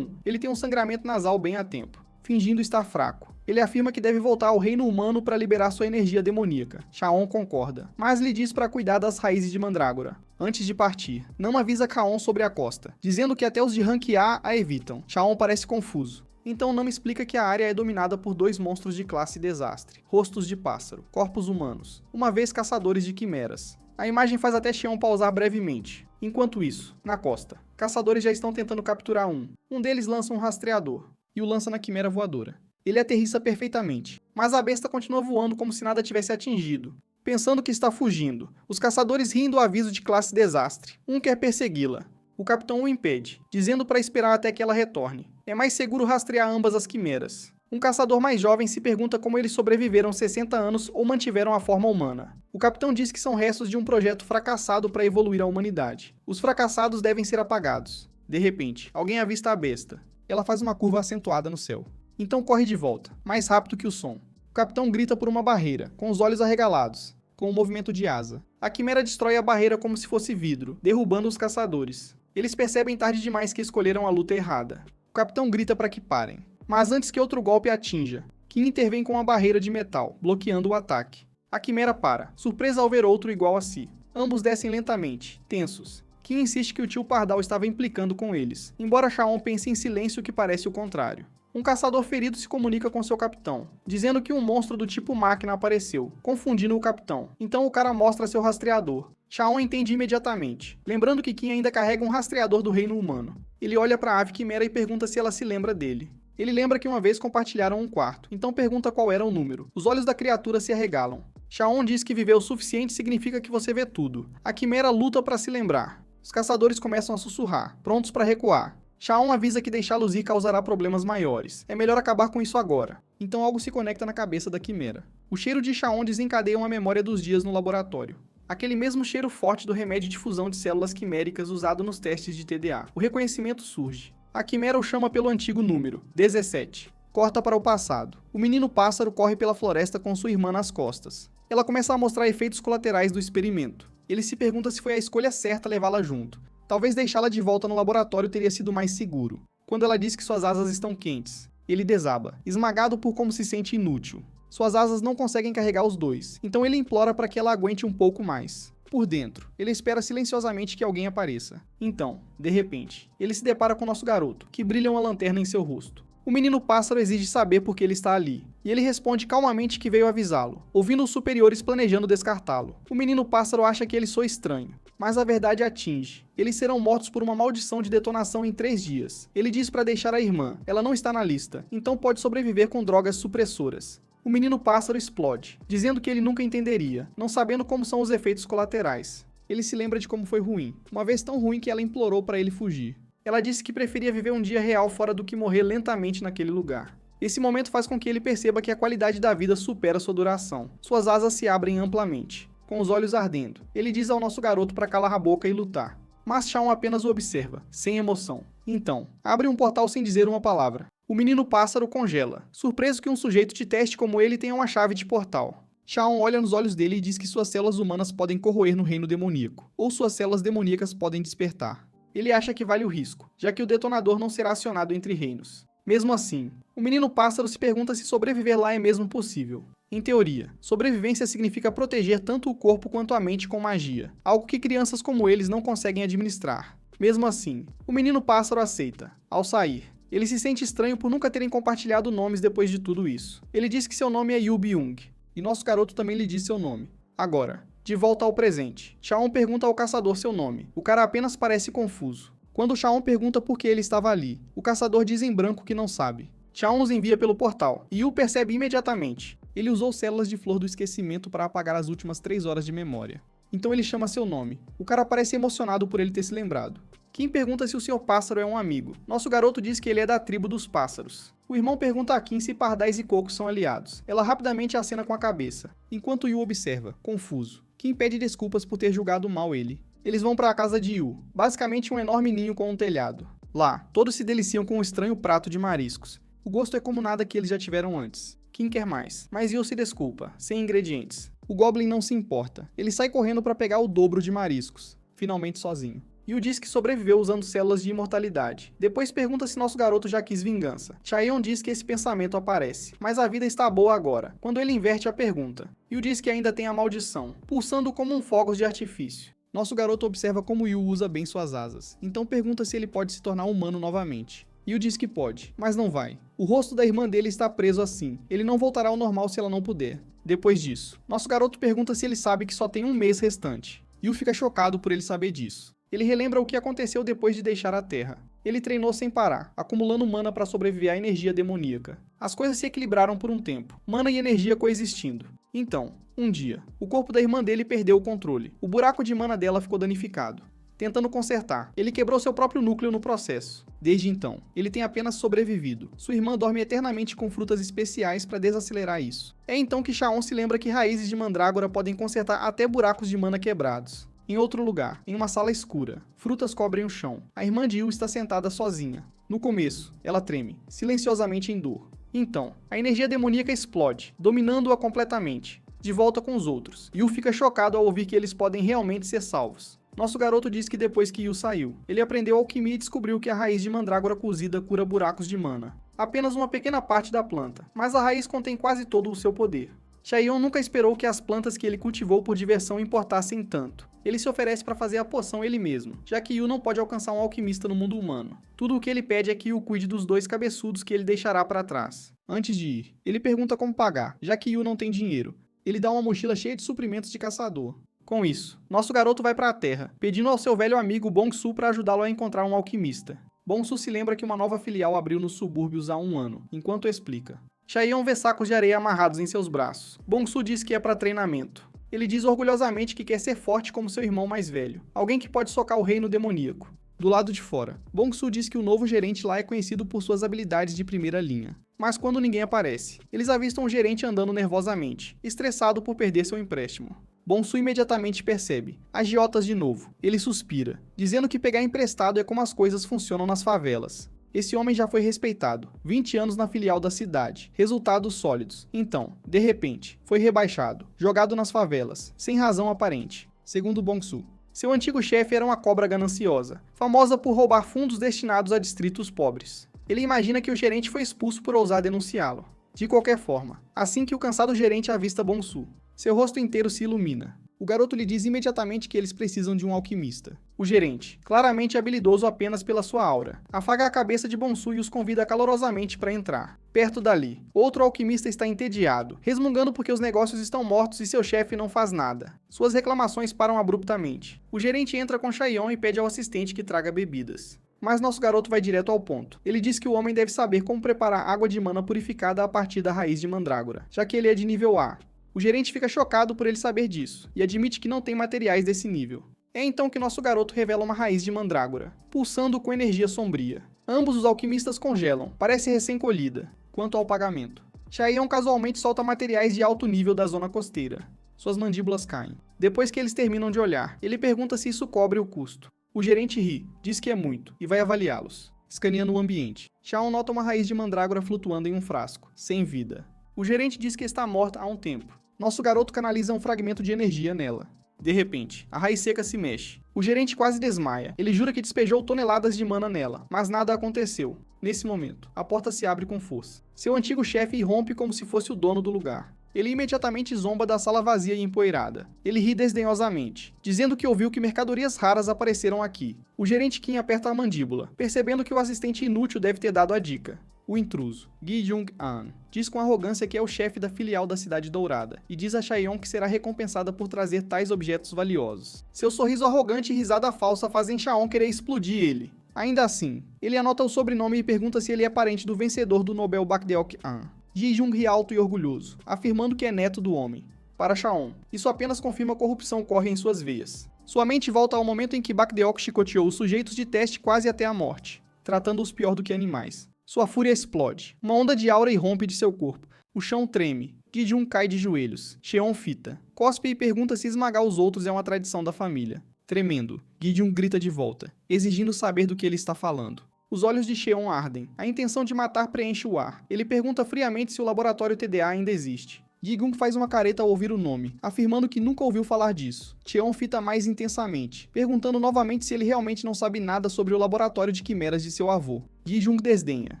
S1: ele tem um sangramento nasal bem a tempo, fingindo estar fraco. Ele afirma que deve voltar ao reino humano para liberar sua energia demoníaca. Chaon concorda, mas lhe diz para cuidar das raízes de mandrágora. Antes de partir, não avisa Kaon sobre a costa, dizendo que até os de Rank A evitam. Chaon parece confuso. Então não explica que a área é dominada por dois monstros de classe desastre, rostos de pássaro, corpos humanos, uma vez caçadores de quimeras. A imagem faz até Cheon pausar brevemente. Enquanto isso, na costa, caçadores já estão tentando capturar um. Um deles lança um rastreador, e o lança na quimera voadora. Ele aterrissa perfeitamente, mas a besta continua voando como se nada tivesse atingido. Pensando que está fugindo, os caçadores riem do aviso de classe desastre. Um quer persegui-la. O capitão o impede, dizendo para esperar até que ela retorne. É mais seguro rastrear ambas as quimeras. Um caçador mais jovem se pergunta como eles sobreviveram 60 anos ou mantiveram a forma humana. O capitão diz que são restos de um projeto fracassado para evoluir a humanidade. Os fracassados devem ser apagados. De repente, alguém avista a besta. Ela faz uma curva acentuada no céu. Então corre de volta, mais rápido que o som. O capitão grita por uma barreira, com os olhos arregalados, com um movimento de asa. A quimera destrói a barreira como se fosse vidro, derrubando os caçadores. Eles percebem tarde demais que escolheram a luta errada. O capitão grita para que parem. Mas antes que outro golpe atinja, Kim intervém com uma barreira de metal, bloqueando o ataque. A quimera para, surpresa ao ver outro igual a si. Ambos descem lentamente, tensos. Kim insiste que o tio Pardal estava implicando com eles, embora Chaon pense em silêncio que parece o contrário. Um caçador ferido se comunica com seu capitão, dizendo que um monstro do tipo máquina apareceu, confundindo o capitão. Então o cara mostra seu rastreador. Chaon entende imediatamente, lembrando que Kim ainda carrega um rastreador do reino humano. Ele olha para a ave quimera e pergunta se ela se lembra dele. Ele lembra que uma vez compartilharam um quarto, então pergunta qual era o número. Os olhos da criatura se arregalam. Chaon diz que viver o suficiente significa que você vê tudo. A quimera luta para se lembrar. Os caçadores começam a sussurrar, prontos para recuar. Chaon avisa que deixá-los ir causará problemas maiores. É melhor acabar com isso agora. Então algo se conecta na cabeça da quimera. O cheiro de Chaon desencadeia uma memória dos dias no laboratório. Aquele mesmo cheiro forte do remédio de fusão de células quiméricas usado nos testes de TDA. O reconhecimento surge. A quimera o chama pelo antigo número, 17. Corta para o passado. O menino pássaro corre pela floresta com sua irmã nas costas. Ela começa a mostrar efeitos colaterais do experimento. Ele se pergunta se foi a escolha certa levá-la junto. Talvez deixá-la de volta no laboratório teria sido mais seguro. Quando ela diz que suas asas estão quentes, ele desaba, esmagado por como se sente inútil. Suas asas não conseguem carregar os dois, então ele implora para que ela aguente um pouco mais. Por dentro, ele espera silenciosamente que alguém apareça. Então, de repente, ele se depara com nosso garoto, que brilha uma lanterna em seu rosto. O menino pássaro exige saber por que ele está ali, e ele responde calmamente que veio avisá-lo, ouvindo os superiores planejando descartá-lo. O menino pássaro acha que ele soa estranho, mas a verdade atinge. Eles serão mortos por uma maldição de detonação em 3 dias. Ele diz para deixar a irmã, ela não está na lista, então pode sobreviver com drogas supressoras. O menino pássaro explode, dizendo que ele nunca entenderia, não sabendo como são os efeitos colaterais. Ele se lembra de como foi ruim, uma vez tão ruim que ela implorou para ele fugir. Ela disse que preferia viver um dia real fora do que morrer lentamente naquele lugar. Esse momento faz com que ele perceba que a qualidade da vida supera sua duração. Suas asas se abrem amplamente, com os olhos ardendo. Ele diz ao nosso garoto para calar a boca e lutar. Mas Chaon apenas o observa, sem emoção. Então, abre um portal sem dizer uma palavra. O menino pássaro congela, surpreso que um sujeito de teste como ele tenha uma chave de portal. Chaon olha nos olhos dele e diz que suas células humanas podem corroer no reino demoníaco, ou suas células demoníacas podem despertar. Ele acha que vale o risco, já que o detonador não será acionado entre reinos. Mesmo assim, o menino pássaro se pergunta se sobreviver lá é mesmo possível. Em teoria, sobrevivência significa proteger tanto o corpo quanto a mente com magia, algo que crianças como eles não conseguem administrar. Mesmo assim, o menino pássaro aceita. Ao sair, ele se sente estranho por nunca terem compartilhado nomes depois de tudo isso. Ele diz que seu nome é Yu Byung, e nosso garoto também lhe diz seu nome. Agora, de volta ao presente, Chaon pergunta ao caçador seu nome. O cara apenas parece confuso. Quando Chaon pergunta por que ele estava ali, o caçador diz em branco que não sabe. Chaon nos envia pelo portal, e Yu percebe imediatamente. Ele usou células de flor do esquecimento para apagar as últimas 3 horas de memória. Então ele chama seu nome. O cara parece emocionado por ele ter se lembrado. Kim pergunta se o Sr. Pássaro é um amigo. Nosso garoto diz que ele é da tribo dos pássaros. O irmão pergunta a Kim se pardais e cocos são aliados. Ela rapidamente acena com a cabeça, enquanto Yu observa, confuso. Kim pede desculpas por ter julgado mal ele. Eles vão para a casa de Yu, basicamente um enorme ninho com um telhado. Lá, todos se deliciam com um estranho prato de mariscos. O gosto é como nada que eles já tiveram antes. Kim quer mais, mas Yu se desculpa, sem ingredientes. O Goblin não se importa. Ele sai correndo para pegar o dobro de mariscos, finalmente sozinho. Yu diz que sobreviveu usando células de imortalidade. Depois pergunta se nosso garoto já quis vingança. Chaeyoung diz que esse pensamento aparece, mas a vida está boa agora, quando ele inverte a pergunta. Yu diz que ainda tem a maldição, pulsando como um fogos de artifício. Nosso garoto observa como Yu usa bem suas asas, então pergunta se ele pode se tornar humano novamente. Yu diz que pode, mas não vai. O rosto da irmã dele está preso assim. Ele não voltará ao normal se ela não puder. Depois disso, nosso garoto pergunta se ele sabe que só tem um mês restante. Yu fica chocado por ele saber disso. Ele relembra o que aconteceu depois de deixar a Terra. Ele treinou sem parar, acumulando mana para sobreviver à energia demoníaca. As coisas se equilibraram por um tempo, mana e energia coexistindo. Então, um dia, o corpo da irmã dele perdeu o controle. O buraco de mana dela ficou danificado. Tentando consertar, ele quebrou seu próprio núcleo no processo. Desde então, ele tem apenas sobrevivido. Sua irmã dorme eternamente com frutas especiais para desacelerar isso. É então que Chaon se lembra que raízes de mandrágora podem consertar até buracos de mana quebrados. Em outro lugar, em uma sala escura, frutas cobrem o chão. A irmã de Yu está sentada sozinha. No começo, ela treme, silenciosamente em dor. Então, a energia demoníaca explode, dominando-a completamente. De volta com os outros, Yu fica chocado ao ouvir que eles podem realmente ser salvos. Nosso garoto diz que depois que Yu saiu, ele aprendeu alquimia e descobriu que a raiz de mandrágora cozida cura buracos de mana. Apenas uma pequena parte da planta, mas a raiz contém quase todo o seu poder. Chaeyoung nunca esperou que as plantas que ele cultivou por diversão importassem tanto. Ele se oferece para fazer a poção ele mesmo, já que Yu não pode alcançar um alquimista no mundo humano. Tudo o que ele pede é que Yu cuide dos 2 cabeçudos que ele deixará para trás. Antes de ir, ele pergunta como pagar, já que Yu não tem dinheiro. Ele dá uma mochila cheia de suprimentos de caçador. Com isso, nosso garoto vai para a Terra, pedindo ao seu velho amigo Bong-Su para ajudá-lo a encontrar um alquimista. Bong-Su se lembra que uma nova filial abriu nos subúrbios há 1 ano, enquanto explica. Chaeyoung vê sacos de areia amarrados em seus braços. Bong-Su diz que é para treinamento. Ele diz orgulhosamente que quer ser forte como seu irmão mais velho, alguém que pode socar o reino demoníaco. Do lado de fora, Bong-Su diz que o novo gerente lá é conhecido por suas habilidades de primeira linha. Mas quando ninguém aparece, eles avistam o gerente andando nervosamente, estressado por perder seu empréstimo. Bong-Su imediatamente percebe. Agiotas de novo. Ele suspira, dizendo que pegar emprestado é como as coisas funcionam nas favelas. Esse homem já foi respeitado, 20 anos na filial da cidade, resultados sólidos. Então, de repente, foi rebaixado, jogado nas favelas, sem razão aparente, segundo Bong-Su. Seu antigo chefe era uma cobra gananciosa, famosa por roubar fundos destinados a distritos pobres. Ele imagina que o gerente foi expulso por ousar denunciá-lo. De qualquer forma, assim que o cansado gerente avista Bong-Su, seu rosto inteiro se ilumina. O garoto lhe diz imediatamente que eles precisam de um alquimista. O gerente, claramente habilidoso apenas pela sua aura, afaga a cabeça de Bong-Su e os convida calorosamente para entrar. Perto dali, outro alquimista está entediado, resmungando porque os negócios estão mortos e seu chefe não faz nada. Suas reclamações param abruptamente. O gerente entra com Chaeyoung e pede ao assistente que traga bebidas. Mas nosso garoto vai direto ao ponto. Ele diz que o homem deve saber como preparar água de mana purificada a partir da raiz de mandrágora, já que ele é de nível A. O gerente fica chocado por ele saber disso, e admite que não tem materiais desse nível. É então que nosso garoto revela uma raiz de mandrágora, pulsando com energia sombria. Ambos os alquimistas congelam, parece recém-colhida. Quanto ao pagamento, Chaeyoung casualmente solta materiais de alto nível da zona costeira. Suas mandíbulas caem. Depois que eles terminam de olhar, ele pergunta se isso cobre o custo. O gerente ri, diz que é muito, e vai avaliá-los, escaneando o ambiente. Chaeyoung nota uma raiz de mandrágora flutuando em um frasco, sem vida. O gerente diz que está morta há um tempo. Nosso garoto canaliza um fragmento de energia nela. De repente, a raiz seca se mexe. O gerente quase desmaia. Ele jura que despejou toneladas de mana nela, mas nada aconteceu. Nesse momento, a porta se abre com força. Seu antigo chefe irrompe como se fosse o dono do lugar. Ele imediatamente zomba da sala vazia e empoeirada. Ele ri desdenhosamente, dizendo que ouviu que mercadorias raras apareceram aqui. O gerente Kim aperta a mandíbula, percebendo que o assistente inútil deve ter dado a dica. O intruso, Gi Jung-an, diz com arrogância que é o chefe da filial da Cidade Dourada e diz a Chaeyoung que será recompensada por trazer tais objetos valiosos. Seu sorriso arrogante e risada falsa fazem Chaon querer explodir ele. Ainda assim, ele anota o sobrenome e pergunta se ele é parente do vencedor do Nobel Bakdeok-an. Ji Jung ri alto e orgulhoso, afirmando que é neto do homem. Para Chaon, isso apenas confirma a corrupção corre em suas veias. Sua mente volta ao momento em que Bakdeok chicoteou os sujeitos de teste quase até a morte, tratando-os pior do que animais. Sua fúria explode. Uma onda de aura irrompe de seu corpo. O chão treme. Gi Jung cai de joelhos. Cheon fita. Cospe e pergunta se esmagar os outros é uma tradição da família. Tremendo, Gi Jung grita de volta, exigindo saber do que ele está falando. Os olhos de Cheon ardem. A intenção de matar preenche o ar. Ele pergunta friamente se o laboratório TDA ainda existe. Gi Jung faz uma careta ao ouvir o nome, afirmando que nunca ouviu falar disso. Cheon fita mais intensamente, perguntando novamente se ele realmente não sabe nada sobre o laboratório de quimeras de seu avô. Gi Jung desdenha,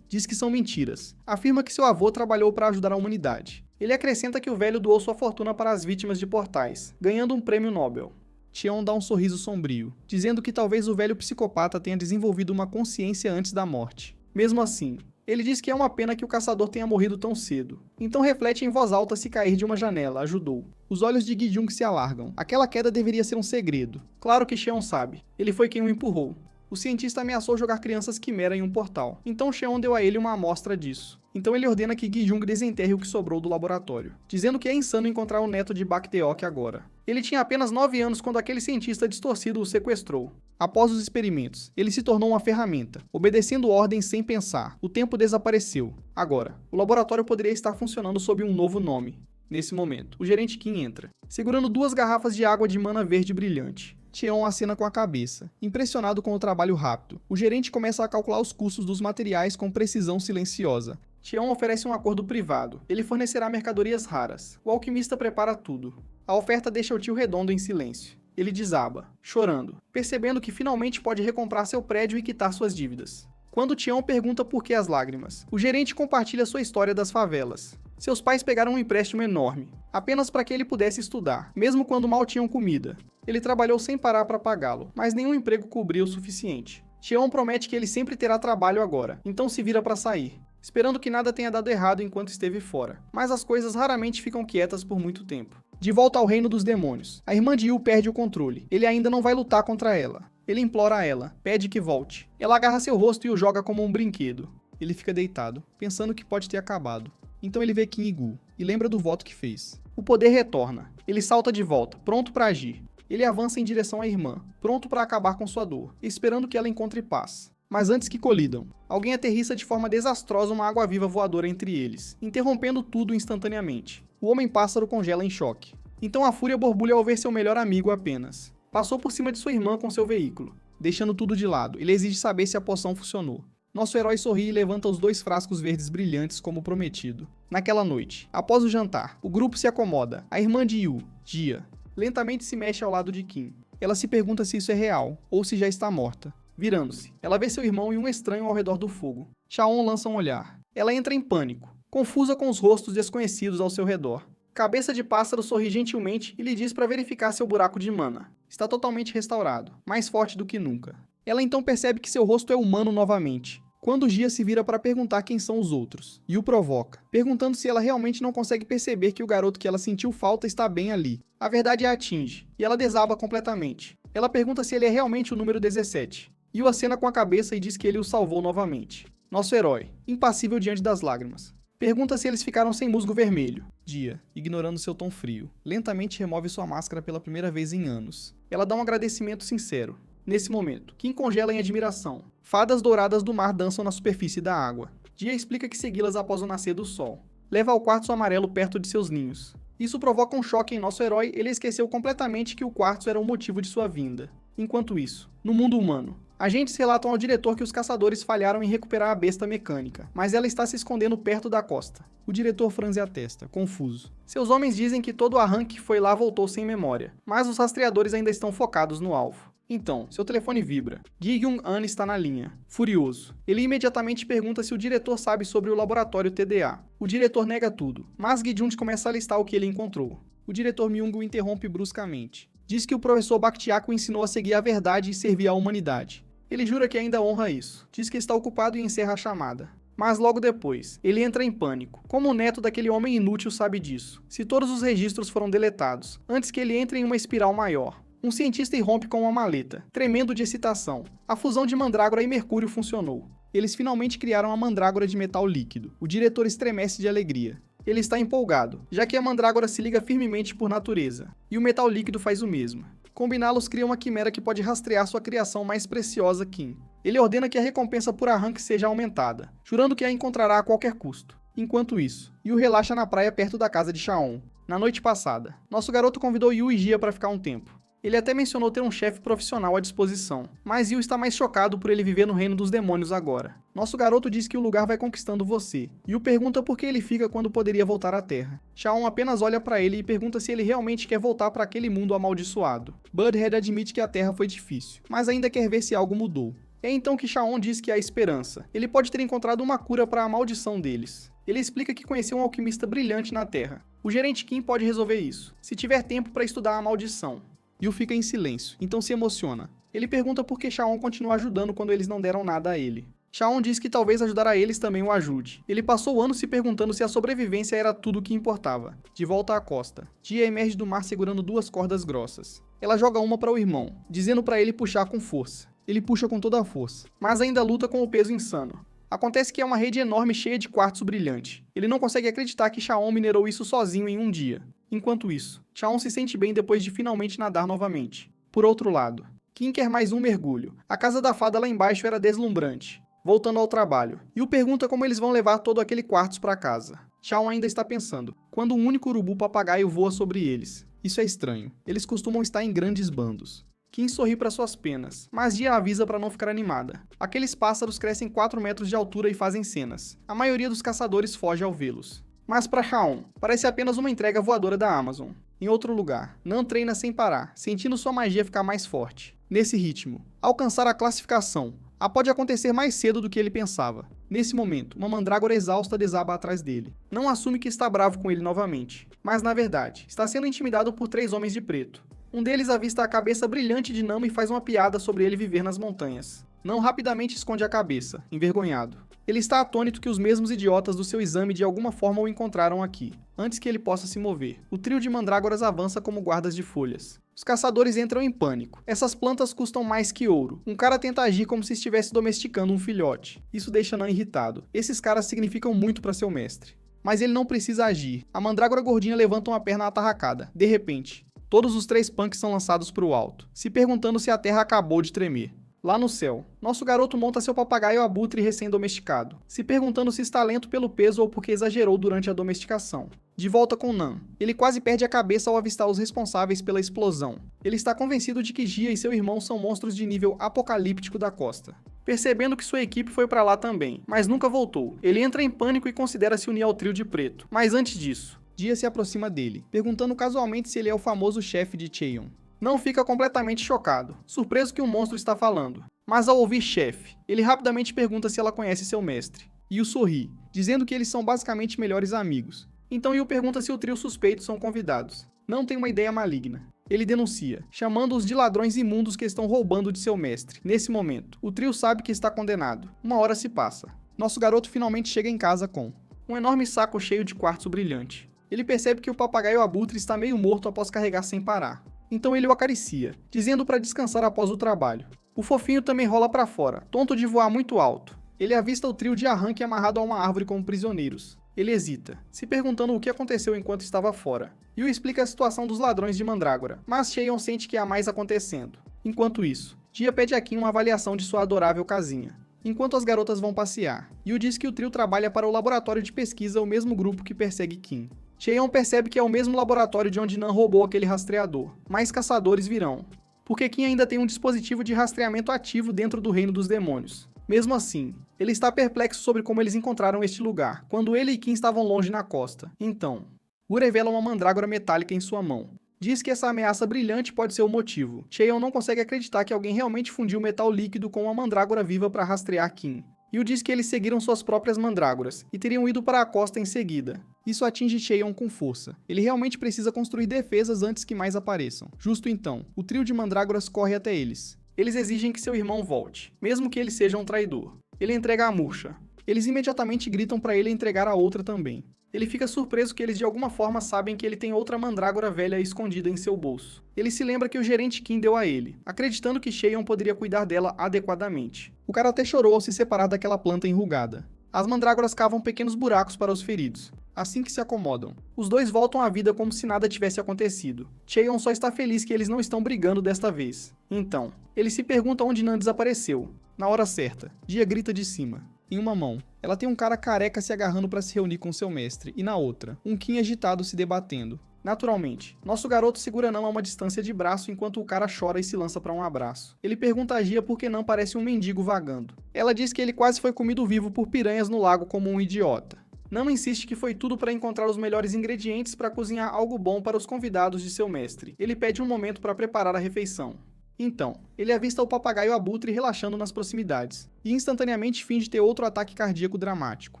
S1: diz que são mentiras, afirma que seu avô trabalhou para ajudar a humanidade. Ele acrescenta que o velho doou sua fortuna para as vítimas de portais, ganhando um prêmio Nobel. Cheon dá um sorriso sombrio, dizendo que talvez o velho psicopata tenha desenvolvido uma consciência antes da morte. Mesmo assim, ele diz que é uma pena que o caçador tenha morrido tão cedo. Então reflete em voz alta se cair de uma janela ajudou. Os olhos de Gi Jung se alargam. Aquela queda deveria ser um segredo. Claro que Cheon sabe. Ele foi quem o empurrou. O cientista ameaçou jogar crianças quimera em um portal. Então Cheon deu a ele uma amostra disso. Então ele ordena que Gi Jung desenterre o que sobrou do laboratório, dizendo que é insano encontrar o neto de Bakdeok agora. Ele tinha apenas 9 anos quando aquele cientista distorcido o sequestrou. Após os experimentos, ele se tornou uma ferramenta, obedecendo ordens sem pensar. O tempo desapareceu. Agora, o laboratório poderia estar funcionando sob um novo nome. Nesse momento, o gerente Kim entra, segurando 2 garrafas de água de mana verde brilhante. Cheon acena com a cabeça, impressionado com o trabalho rápido. O gerente começa a calcular os custos dos materiais com precisão silenciosa. Cheon oferece um acordo privado. Ele fornecerá mercadorias raras. O alquimista prepara tudo. A oferta deixa o tio Redondo em silêncio. Ele desaba, chorando, percebendo que finalmente pode recomprar seu prédio e quitar suas dívidas. Quando Cheon pergunta por que as lágrimas, o gerente compartilha sua história das favelas. Seus pais pegaram um empréstimo enorme, apenas para que ele pudesse estudar, mesmo quando mal tinham comida. Ele trabalhou sem parar para pagá-lo, mas nenhum emprego cobriu o suficiente. Cheon promete que ele sempre terá trabalho agora, então se vira para sair, esperando que nada tenha dado errado enquanto esteve fora. Mas as coisas raramente ficam quietas por muito tempo. De volta ao reino dos demônios, a irmã de Yu perde o controle. Ele ainda não vai lutar contra ela. Ele implora a ela, pede que volte. Ela agarra seu rosto e o joga como um brinquedo. Ele fica deitado, pensando que pode ter acabado. Então ele vê Kim Gu e lembra do voto que fez. O poder retorna. Ele salta de volta, pronto para agir. Ele avança em direção à irmã, pronto para acabar com sua dor, esperando que ela encontre paz. Mas antes que colidam, alguém aterrissa de forma desastrosa uma água-viva voadora entre eles, interrompendo tudo instantaneamente. O homem-pássaro congela em choque. Então a fúria borbulha ao ver seu melhor amigo apenas. Passou por cima de sua irmã com seu veículo. Deixando tudo de lado, ele exige saber se a poção funcionou. Nosso herói sorri e levanta os 2 frascos verdes brilhantes como prometido. Naquela noite, após o jantar, o grupo se acomoda. A irmã de Yu, Jia, lentamente se mexe ao lado de Kim. Ela se pergunta se isso é real, ou se já está morta. Virando-se, ela vê seu irmão e um estranho ao redor do fogo. Chaon lança um olhar. Ela entra em pânico, confusa com os rostos desconhecidos ao seu redor. Cabeça de Pássaro sorri gentilmente e lhe diz para verificar seu buraco de mana. Está totalmente restaurado, mais forte do que nunca. Ela então percebe que seu rosto é humano novamente. Quando Gia se vira para perguntar quem são os outros, e o provoca, perguntando se ela realmente não consegue perceber que o garoto que ela sentiu falta está bem ali. A verdade a atinge, e ela desaba completamente. Ela pergunta se ele é realmente o número 17. Yu acena com a cabeça e diz que ele o salvou novamente. Nosso herói, impassível diante das lágrimas, pergunta se eles ficaram sem musgo vermelho. Dia, ignorando seu tom frio, lentamente remove sua máscara pela primeira vez em anos. Ela dá um agradecimento sincero. Nesse momento, Kim congela em admiração. Fadas douradas do mar dançam na superfície da água. Dia explica que segui-las após o nascer do sol. Leva ao quartzo amarelo perto de seus ninhos. Isso provoca um choque em nosso herói, ele esqueceu completamente que o quartzo era o motivo de sua vinda. Enquanto isso, no mundo humano, agentes relatam ao diretor que os caçadores falharam em recuperar a besta mecânica, mas ela está se escondendo perto da costa. O diretor franze a testa, confuso. Seus homens dizem que todo o arranque que foi lá voltou sem memória, mas os rastreadores ainda estão focados no alvo. Então, seu telefone vibra. Gi Jung-an está na linha, furioso. Ele imediatamente pergunta se o diretor sabe sobre o laboratório TDA. O diretor nega tudo, mas Gi-jun começa a listar o que ele encontrou. O diretor Myung o interrompe bruscamente. Diz que o professor Bakhtiak o ensinou a seguir a verdade e servir à humanidade. Ele jura que ainda honra isso. Diz que está ocupado e encerra a chamada. Mas logo depois, ele entra em pânico. Como o neto daquele homem inútil sabe disso? Se todos os registros foram deletados, antes que ele entre em uma espiral maior. Um cientista irrompe com uma maleta, tremendo de excitação. A fusão de mandrágora e mercúrio funcionou. Eles finalmente criaram a mandrágora de metal líquido. O diretor estremece de alegria. Ele está empolgado, já que a mandrágora se liga firmemente por natureza, e o metal líquido faz o mesmo. Combiná-los cria uma quimera que pode rastrear sua criação mais preciosa, Kim. Ele ordena que a recompensa por arranque seja aumentada, jurando que a encontrará a qualquer custo. Enquanto isso, Yu relaxa na praia perto da casa de Shaon. Na noite passada, nosso garoto convidou Yu e Gia para ficar um tempo. Ele até mencionou ter um chefe profissional à disposição, mas Yu está mais chocado por ele viver no reino dos demônios agora. Nosso garoto diz que o lugar vai conquistando você. Yu pergunta por que ele fica quando poderia voltar à Terra. Shaon apenas olha para ele e pergunta se ele realmente quer voltar para aquele mundo amaldiçoado. Butthead admite que a Terra foi difícil, mas ainda quer ver se algo mudou. É então que Shaon diz que há esperança. Ele pode ter encontrado uma cura para a maldição deles. Ele explica que conheceu um alquimista brilhante na Terra. O gerente Kim pode resolver isso, se tiver tempo para estudar a maldição. Yu fica em silêncio, então se emociona. Ele pergunta por que Shaon continua ajudando quando eles não deram nada a ele. Shaon diz que talvez ajudar a eles também o ajude. Ele passou anos se perguntando se a sobrevivência era tudo o que importava. De volta à costa, Gia emerge do mar segurando duas cordas grossas. Ela joga uma para o irmão, dizendo para ele puxar com força. Ele puxa com toda a força, mas ainda luta com o peso insano. Acontece que é uma rede enorme cheia de quartzo brilhante. Ele não consegue acreditar que Shaon minerou isso sozinho em um dia. Enquanto isso, Shaon se sente bem depois de finalmente nadar novamente. Por outro lado, Kim quer mais um mergulho. A casa da fada lá embaixo era deslumbrante. Voltando ao trabalho, Yu pergunta como eles vão levar todo aquele quartzo para casa. Shaon ainda está pensando, quando um único urubu papagaio voa sobre eles. Isso é estranho. Eles costumam estar em grandes bandos. Kim sorri para suas penas, mas Gia avisa para não ficar animada. Aqueles pássaros crescem 4 metros de altura e fazem cenas. A maioria dos caçadores foge ao vê-los. Mas para Shaon, parece apenas uma entrega voadora da Amazon. Em outro lugar, Nan treina sem parar, sentindo sua magia ficar mais forte. Nesse ritmo, alcançar a classificação pode acontecer mais cedo do que ele pensava. Nesse momento, uma mandrágora exausta desaba atrás dele. Não assume que está bravo com ele novamente, mas na verdade, está sendo intimidado por 3 homens de preto. Um deles avista a cabeça brilhante de Nan e faz uma piada sobre ele viver nas montanhas. Nan rapidamente esconde a cabeça, envergonhado. Ele está atônito que os mesmos idiotas do seu exame de alguma forma o encontraram aqui, antes que ele possa se mover. O trio de mandrágoras avança como guardas de folhas. Os caçadores entram em pânico. Essas plantas custam mais que ouro. Um cara tenta agir como se estivesse domesticando um filhote. Isso deixa Nan irritado. Esses caras significam muito para seu mestre. Mas ele não precisa agir. A mandrágora gordinha levanta uma perna atarracada. De repente, todos os 3 punks são lançados para o alto, se perguntando se a terra acabou de tremer. Lá no céu, nosso garoto monta seu papagaio abutre recém-domesticado, se perguntando se está lento pelo peso ou porque exagerou durante a domesticação. De volta com Nan, ele quase perde a cabeça ao avistar os responsáveis pela explosão. Ele está convencido de que Gia e seu irmão são monstros de nível apocalíptico da costa. Percebendo que sua equipe foi para lá também, mas nunca voltou. Ele entra em pânico e considera se unir ao trio de preto. Mas antes disso, Gia se aproxima dele, perguntando casualmente se ele é o famoso chefe de Cheon. Não fica completamente chocado, surpreso que um monstro está falando. Mas ao ouvir chefe, ele rapidamente pergunta se ela conhece seu mestre. Yu sorri, dizendo que eles são basicamente melhores amigos. Então Yu pergunta se o trio suspeitos são convidados. Não tem uma ideia maligna. Ele denuncia, chamando-os de ladrões imundos que estão roubando de seu mestre. Nesse momento, o trio sabe que está condenado. Uma hora se passa. Nosso garoto finalmente chega em casa com um enorme saco cheio de quartzo brilhante. Ele percebe que o papagaio abutre está meio morto após carregar sem parar. Então ele o acaricia, dizendo para descansar após o trabalho. O fofinho também rola para fora, tonto de voar muito alto. Ele avista o trio de arranque amarrado a uma árvore como prisioneiros. Ele hesita, se perguntando o que aconteceu enquanto estava fora. Yu explica a situação dos ladrões de mandrágora, mas Cheon sente que há mais acontecendo. Enquanto isso, Gia pede a Kim uma avaliação de sua adorável casinha. Enquanto as garotas vão passear, Yu diz que o trio trabalha para o laboratório de pesquisa, o mesmo grupo que persegue Kim. Cheon percebe que é o mesmo laboratório de onde Nan roubou aquele rastreador. Mais caçadores virão, porque Kim ainda tem um dispositivo de rastreamento ativo dentro do reino dos demônios. Mesmo assim, ele está perplexo sobre como eles encontraram este lugar, quando ele e Kim estavam longe na costa. Então, Wu revela uma mandrágora metálica em sua mão. Diz que essa ameaça brilhante pode ser o motivo. Cheon não consegue acreditar que alguém realmente fundiu metal líquido com uma mandrágora viva para rastrear Kim. Yu diz que eles seguiram suas próprias mandrágoras e teriam ido para a costa em seguida. Isso atinge Cheon com força. Ele realmente precisa construir defesas antes que mais apareçam. Justo então, o trio de mandrágoras corre até eles. Eles exigem que seu irmão volte, mesmo que ele seja um traidor. Ele entrega a murcha. Eles imediatamente gritam para ele entregar a outra também. Ele fica surpreso que eles de alguma forma sabem que ele tem outra mandrágora velha escondida em seu bolso. Ele se lembra que o gerente Kim deu a ele, acreditando que Cheon poderia cuidar dela adequadamente. O cara até chorou ao se separar daquela planta enrugada. As mandrágoras cavam pequenos buracos para os feridos. Assim que se acomodam, os dois voltam à vida como se nada tivesse acontecido. Cheon só está feliz que eles não estão brigando desta vez. Então, ele se pergunta onde Nan desapareceu. Na hora certa, Dia grita de cima. Em uma mão, ela tem um cara careca se agarrando para se reunir com seu mestre, e na outra, um Kim agitado se debatendo. Naturalmente, nosso garoto segura Nan a uma distância de braço enquanto o cara chora e se lança para um abraço. Ele pergunta a Gia por que Nan parece um mendigo vagando. Ela diz que ele quase foi comido vivo por piranhas no lago como um idiota. Nan insiste que foi tudo para encontrar os melhores ingredientes para cozinhar algo bom para os convidados de seu mestre. Ele pede um momento para preparar a refeição. Então, ele avista o papagaio abutre relaxando nas proximidades, e instantaneamente finge ter outro ataque cardíaco dramático.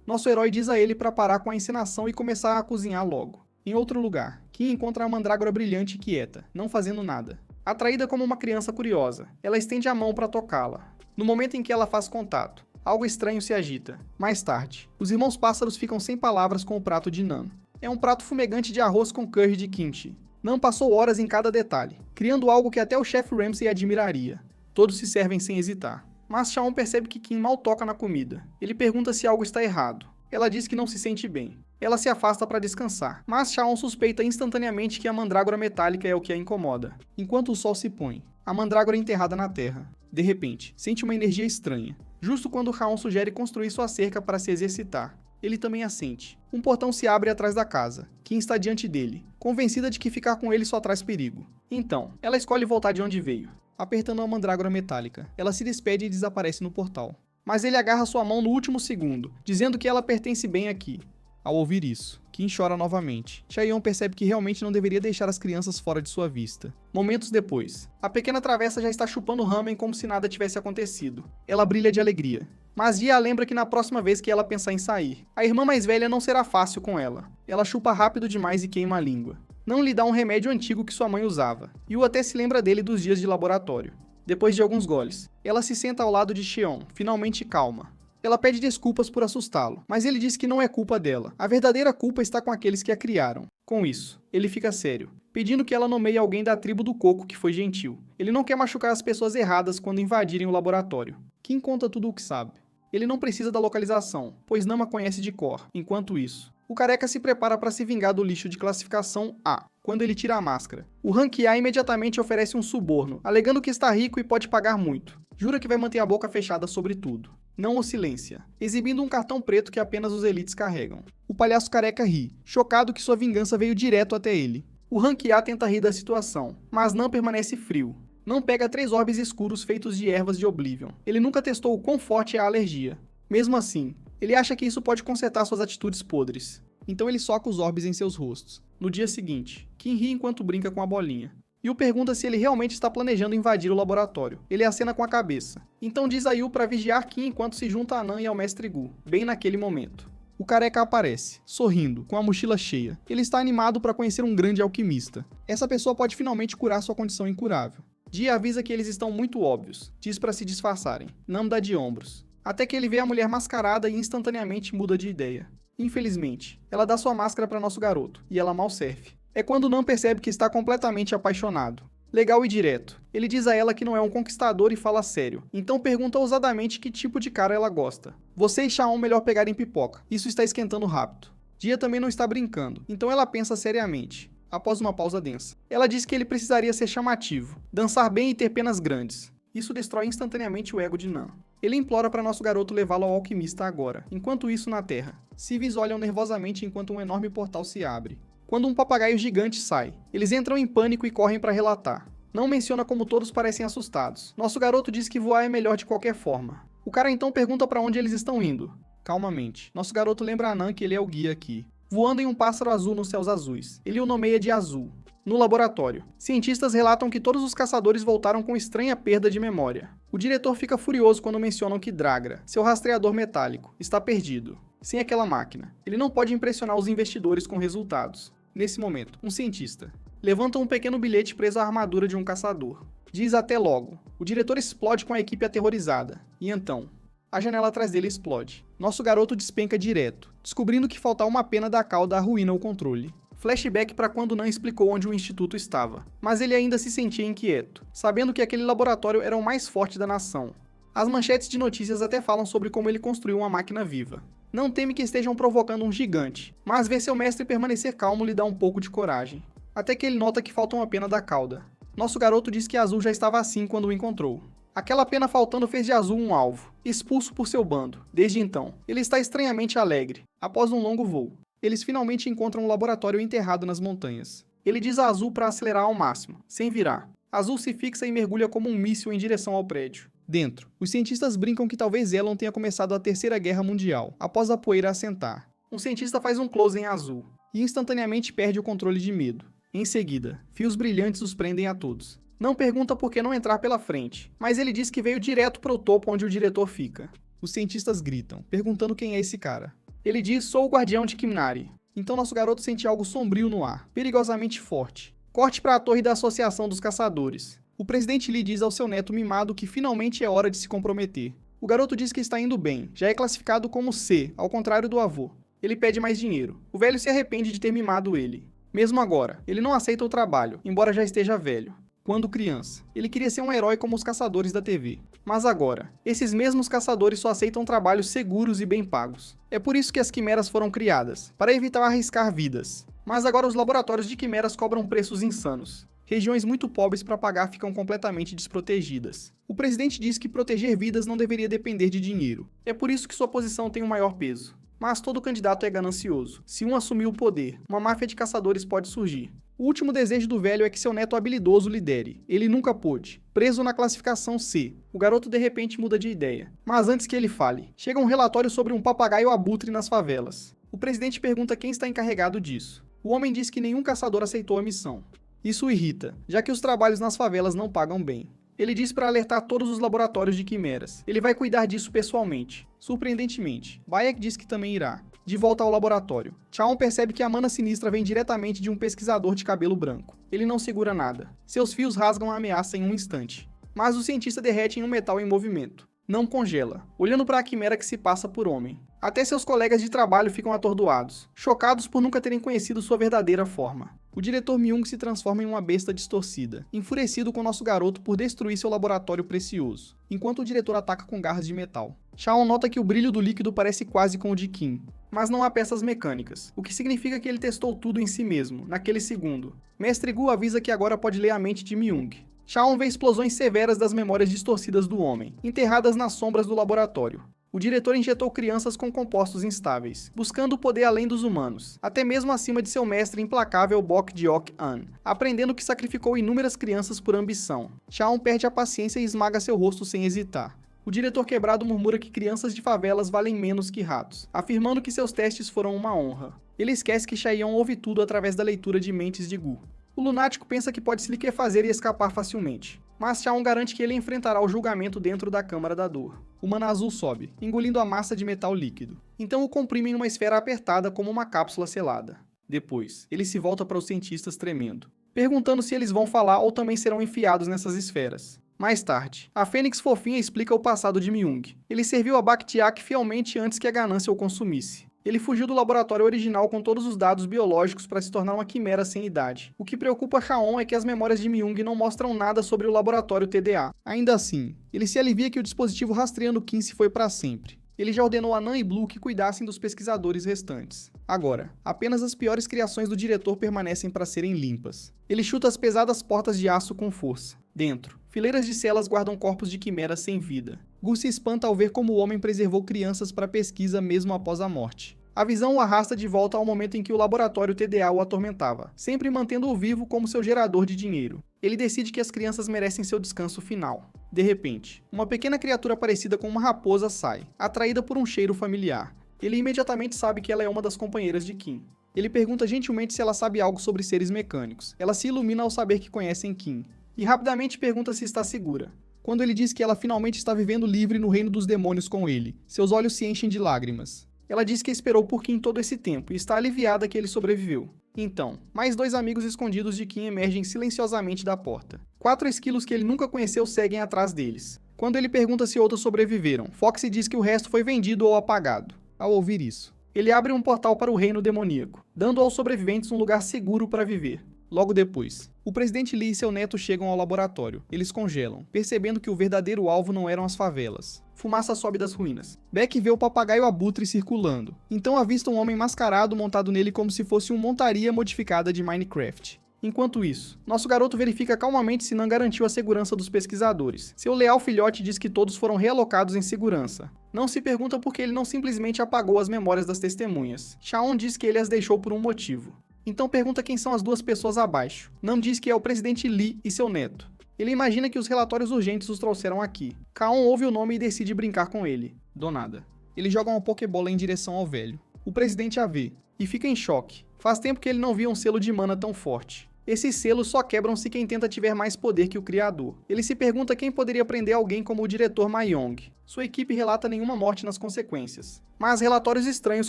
S1: Nosso herói diz a ele para parar com a encenação e começar a cozinhar logo. Em outro lugar, Kim encontra a mandrágora brilhante e quieta, não fazendo nada. Atraída como uma criança curiosa, ela estende a mão para tocá-la. No momento em que ela faz contato, algo estranho se agita. Mais tarde, os irmãos pássaros ficam sem palavras com o prato de Nan. É um prato fumegante de arroz com curry de kimchi. Nan passou horas em cada detalhe, criando algo que até o chefe Ramsay admiraria. Todos se servem sem hesitar. Mas Shaon percebe que Kim mal toca na comida. Ele pergunta se algo está errado. Ela diz que não se sente bem. Ela se afasta para descansar, mas Shaon suspeita instantaneamente que a mandrágora metálica é o que a incomoda. Enquanto o sol se põe, a mandrágora é enterrada na terra. De repente, sente uma energia estranha. Justo quando Shaon sugere construir sua cerca para se exercitar, ele também a sente. Um portão se abre atrás da casa. Kim está diante dele, convencida de que ficar com ele só traz perigo. Então, ela escolhe voltar de onde veio. Apertando a mandrágora metálica, ela se despede e desaparece no portal. Mas ele agarra sua mão no último segundo, dizendo que ela pertence bem aqui. Ao ouvir isso, Kim chora novamente. Cheon percebe que realmente não deveria deixar as crianças fora de sua vista. Momentos depois, a pequena travessa já está chupando ramen como se nada tivesse acontecido. Ela brilha de alegria. Mas Gia lembra que na próxima vez que ela pensar em sair, a irmã mais velha não será fácil com ela. Ela chupa rápido demais e queima a língua. Não lhe dá um remédio antigo que sua mãe usava. Yu até se lembra dele dos dias de laboratório. Depois de alguns goles, ela se senta ao lado de Cheon, finalmente calma. Ela pede desculpas por assustá-lo, mas ele diz que não é culpa dela. A verdadeira culpa está com aqueles que a criaram. Com isso, ele fica sério, pedindo que ela nomeie alguém da tribo do coco que foi gentil. Ele não quer machucar as pessoas erradas quando invadirem o laboratório. Kim conta tudo o que sabe. Ele não precisa da localização, pois Nama conhece de cor. Enquanto isso, o careca se prepara para se vingar do lixo de classificação A, quando ele tira a máscara. O Rank A imediatamente oferece um suborno, alegando que está rico e pode pagar muito. Jura que vai manter a boca fechada sobre tudo. Não o silencia, exibindo um cartão preto que apenas os elites carregam. O palhaço careca ri, chocado que sua vingança veio direto até ele. O Rank A tenta rir da situação, mas Nan permanece frio. Não pega 3 orbes escuros feitos de ervas de Oblivion. Ele nunca testou o quão forte é a alergia. Mesmo assim, ele acha que isso pode consertar suas atitudes podres. Então ele soca os orbes em seus rostos. No dia seguinte, Kim ri enquanto brinca com a bolinha. Yu pergunta se ele realmente está planejando invadir o laboratório. Ele acena com a cabeça. Então diz a Yu para vigiar Kim enquanto se junta a Nan e ao Mestre Gu, bem naquele momento. O careca aparece, sorrindo, com a mochila cheia. Ele está animado para conhecer um grande alquimista. Essa pessoa pode finalmente curar sua condição incurável. Ji avisa que eles estão muito óbvios. Diz para se disfarçarem. Nam dá de ombros. Até que ele vê a mulher mascarada e instantaneamente muda de ideia. Infelizmente, ela dá sua máscara para nosso garoto, e ela mal serve. É quando Nam percebe que está completamente apaixonado. Legal e direto. Ele diz a ela que não é um conquistador e fala sério. Então pergunta ousadamente que tipo de cara ela gosta. Você e Shaon melhor pegarem pipoca. Isso está esquentando rápido. Dia também não está brincando, então ela pensa seriamente. Após uma pausa densa, ela diz que ele precisaria ser chamativo, dançar bem e ter penas grandes. Isso destrói instantaneamente o ego de Nan. Ele implora para nosso garoto levá-lo ao alquimista agora. Enquanto isso, na Terra, civis olham nervosamente enquanto um enorme portal se abre. Quando um papagaio gigante sai, eles entram em pânico e correm para relatar. Não menciona como todos parecem assustados. Nosso garoto diz que voar é melhor de qualquer forma. O cara então pergunta para onde eles estão indo. Calmamente, nosso garoto lembra a Nan que ele é o guia aqui. Voando em um pássaro azul nos céus azuis. Ele o nomeia de Azul. No laboratório, cientistas relatam que todos os caçadores voltaram com estranha perda de memória. O diretor fica furioso quando mencionam que Dragra, seu rastreador metálico, está perdido. Sem aquela máquina, ele não pode impressionar os investidores com resultados. Nesse momento, um cientista levanta um pequeno bilhete preso à armadura de um caçador. Diz até logo. O diretor explode com a equipe aterrorizada. E então, a janela atrás dele explode. Nosso garoto despenca direto, descobrindo que faltar uma pena da cauda arruína o controle. Flashback para quando Nan explicou onde o instituto estava, mas ele ainda se sentia inquieto, sabendo que aquele laboratório era o mais forte da nação. As manchetes de notícias até falam sobre como ele construiu uma máquina viva. Não teme que estejam provocando um gigante, mas ver seu mestre permanecer calmo lhe dá um pouco de coragem. Até que ele nota que falta uma pena da cauda. Nosso garoto diz que Azul já estava assim quando o encontrou. Aquela pena faltando fez de Azul um alvo, expulso por seu bando. Desde então, ele está estranhamente alegre, após um longo voo. Eles finalmente encontram um laboratório enterrado nas montanhas. Ele diz a Azul para acelerar ao máximo, sem virar. Azul se fixa e mergulha como um míssil em direção ao prédio. Dentro, os cientistas brincam que talvez Elon tenha começado a Terceira Guerra Mundial, após a poeira assentar. Um cientista faz um close em Azul, e instantaneamente perde o controle de medo. Em seguida, fios brilhantes os prendem a todos. Não pergunta por que não entrar pela frente, mas ele diz que veio direto para o topo onde o diretor fica. Os cientistas gritam, perguntando quem é esse cara. Ele diz, sou o guardião de Kimnari. Então nosso garoto sente algo sombrio no ar, perigosamente forte. Corte para a torre da Associação dos Caçadores. O presidente Lee diz ao seu neto mimado que finalmente é hora de se comprometer. O garoto diz que está indo bem, já é classificado como C, ao contrário do avô. Ele pede mais dinheiro. O velho se arrepende de ter mimado ele. Mesmo agora, ele não aceita o trabalho, embora já esteja velho. Quando criança, ele queria ser um herói como os caçadores da TV. Mas agora, esses mesmos caçadores só aceitam trabalhos seguros e bem pagos. É por isso que as quimeras foram criadas, para evitar arriscar vidas. Mas agora os laboratórios de quimeras cobram preços insanos. Regiões muito pobres para pagar ficam completamente desprotegidas. O presidente diz que proteger vidas não deveria depender de dinheiro. É por isso que sua posição tem um maior peso. Mas todo candidato é ganancioso. Se um assumir o poder, uma máfia de caçadores pode surgir. O último desejo do velho é que seu neto habilidoso lidere. Ele nunca pôde. Preso na classificação C, o garoto de repente muda de ideia. Mas antes que ele fale, chega um relatório sobre um papagaio abutre nas favelas. O presidente pergunta quem está encarregado disso. O homem diz que nenhum caçador aceitou a missão. Isso o irrita, já que os trabalhos nas favelas não pagam bem. Ele diz para alertar todos os laboratórios de quimeras. Ele vai cuidar disso pessoalmente. Surpreendentemente, Bayek diz que também irá. De volta ao laboratório, Chaon percebe que a mana sinistra vem diretamente de um pesquisador de cabelo branco. Ele não segura nada. Seus fios rasgam a ameaça em um instante. Mas o cientista derrete em um metal em movimento. Não congela, olhando para a quimera que se passa por homem. Até seus colegas de trabalho ficam atordoados, chocados por nunca terem conhecido sua verdadeira forma. O diretor Myung se transforma em uma besta distorcida, enfurecido com nosso garoto por destruir seu laboratório precioso, enquanto o diretor ataca com garras de metal. Shaon nota que o brilho do líquido parece quase com o de Kim, mas não há peças mecânicas, o que significa que ele testou tudo em si mesmo, naquele segundo. Mestre Gu avisa que agora pode ler a mente de Myung. Shaon vê explosões severas das memórias distorcidas do homem, enterradas nas sombras do laboratório. O diretor injetou crianças com compostos instáveis, buscando o poder além dos humanos, até mesmo acima de seu mestre implacável Bok Jeok-an, aprendendo que sacrificou inúmeras crianças por ambição. Shaon perde a paciência e esmaga seu rosto sem hesitar. O diretor quebrado murmura que crianças de favelas valem menos que ratos, afirmando que seus testes foram uma honra. Ele esquece que Chaeyoung ouve tudo através da leitura de mentes de Gu. O lunático pensa que pode se liquefazer e escapar facilmente, mas Chaon garante que ele enfrentará o julgamento dentro da Câmara da Dor. O Mana Azul sobe, engolindo a massa de metal líquido. Então o comprime em uma esfera apertada como uma cápsula selada. Depois, ele se volta para os cientistas tremendo, perguntando se eles vão falar ou também serão enfiados nessas esferas. Mais tarde, a Fênix Fofinha explica o passado de Myung. Ele serviu a Bakhtiak fielmente antes que a ganância o consumisse. Ele fugiu do laboratório original com todos os dados biológicos para se tornar uma quimera sem idade. O que preocupa Chaon é que as memórias de Myung não mostram nada sobre o laboratório TDA. Ainda assim, ele se alivia que o dispositivo rastreando Kim se foi para sempre. Ele já ordenou a Nan e Blue que cuidassem dos pesquisadores restantes. Agora, apenas as piores criações do diretor permanecem para serem limpas. Ele chuta as pesadas portas de aço com força. Dentro, fileiras de celas guardam corpos de quimeras sem vida. Gu se espanta ao ver como o homem preservou crianças para pesquisa mesmo após a morte. A visão o arrasta de volta ao momento em que o laboratório TDA o atormentava, sempre mantendo-o vivo como seu gerador de dinheiro. Ele decide que as crianças merecem seu descanso final. De repente, uma pequena criatura parecida com uma raposa sai, atraída por um cheiro familiar. Ele imediatamente sabe que ela é uma das companheiras de Kim. Ele pergunta gentilmente se ela sabe algo sobre seres mecânicos. Ela se ilumina ao saber que conhecem Kim. E rapidamente pergunta se está segura. Quando ele diz que ela finalmente está vivendo livre no reino dos demônios com ele, seus olhos se enchem de lágrimas. Ela diz que esperou por Kim todo esse tempo e está aliviada que ele sobreviveu. Então, mais 2 amigos escondidos de Kim emergem silenciosamente da porta. 4 esquilos que ele nunca conheceu seguem atrás deles. Quando ele pergunta se outros sobreviveram, Foxy diz que o resto foi vendido ou apagado. Ao ouvir isso, ele abre um portal para o reino demoníaco, dando aos sobreviventes um lugar seguro para viver. Logo depois, o presidente Lee e seu neto chegam ao laboratório. Eles congelam, percebendo que o verdadeiro alvo não eram as favelas. Fumaça sobe das ruínas. Beck vê o papagaio abutre circulando. Então avista um homem mascarado montado nele como se fosse uma montaria modificada de Minecraft. Enquanto isso, nosso garoto verifica calmamente se Nan garantiu a segurança dos pesquisadores. Seu leal filhote diz que todos foram realocados em segurança. Não se pergunta por que ele não simplesmente apagou as memórias das testemunhas. Shaon diz que ele as deixou por um motivo. Então pergunta quem são as 2 pessoas abaixo. Nam diz que é o presidente Lee e seu neto. Ele imagina que os relatórios urgentes os trouxeram aqui. Kaon ouve o nome e decide brincar com ele. Do nada. Ele joga uma Pokébola em direção ao velho. O presidente a vê e fica em choque. Faz tempo que ele não via um selo de mana tão forte. Esses selos só quebram se quem tenta tiver mais poder que o criador. Ele se pergunta quem poderia prender alguém como o diretor Ma Yong. Sua equipe relata nenhuma morte nas consequências. Mas relatórios estranhos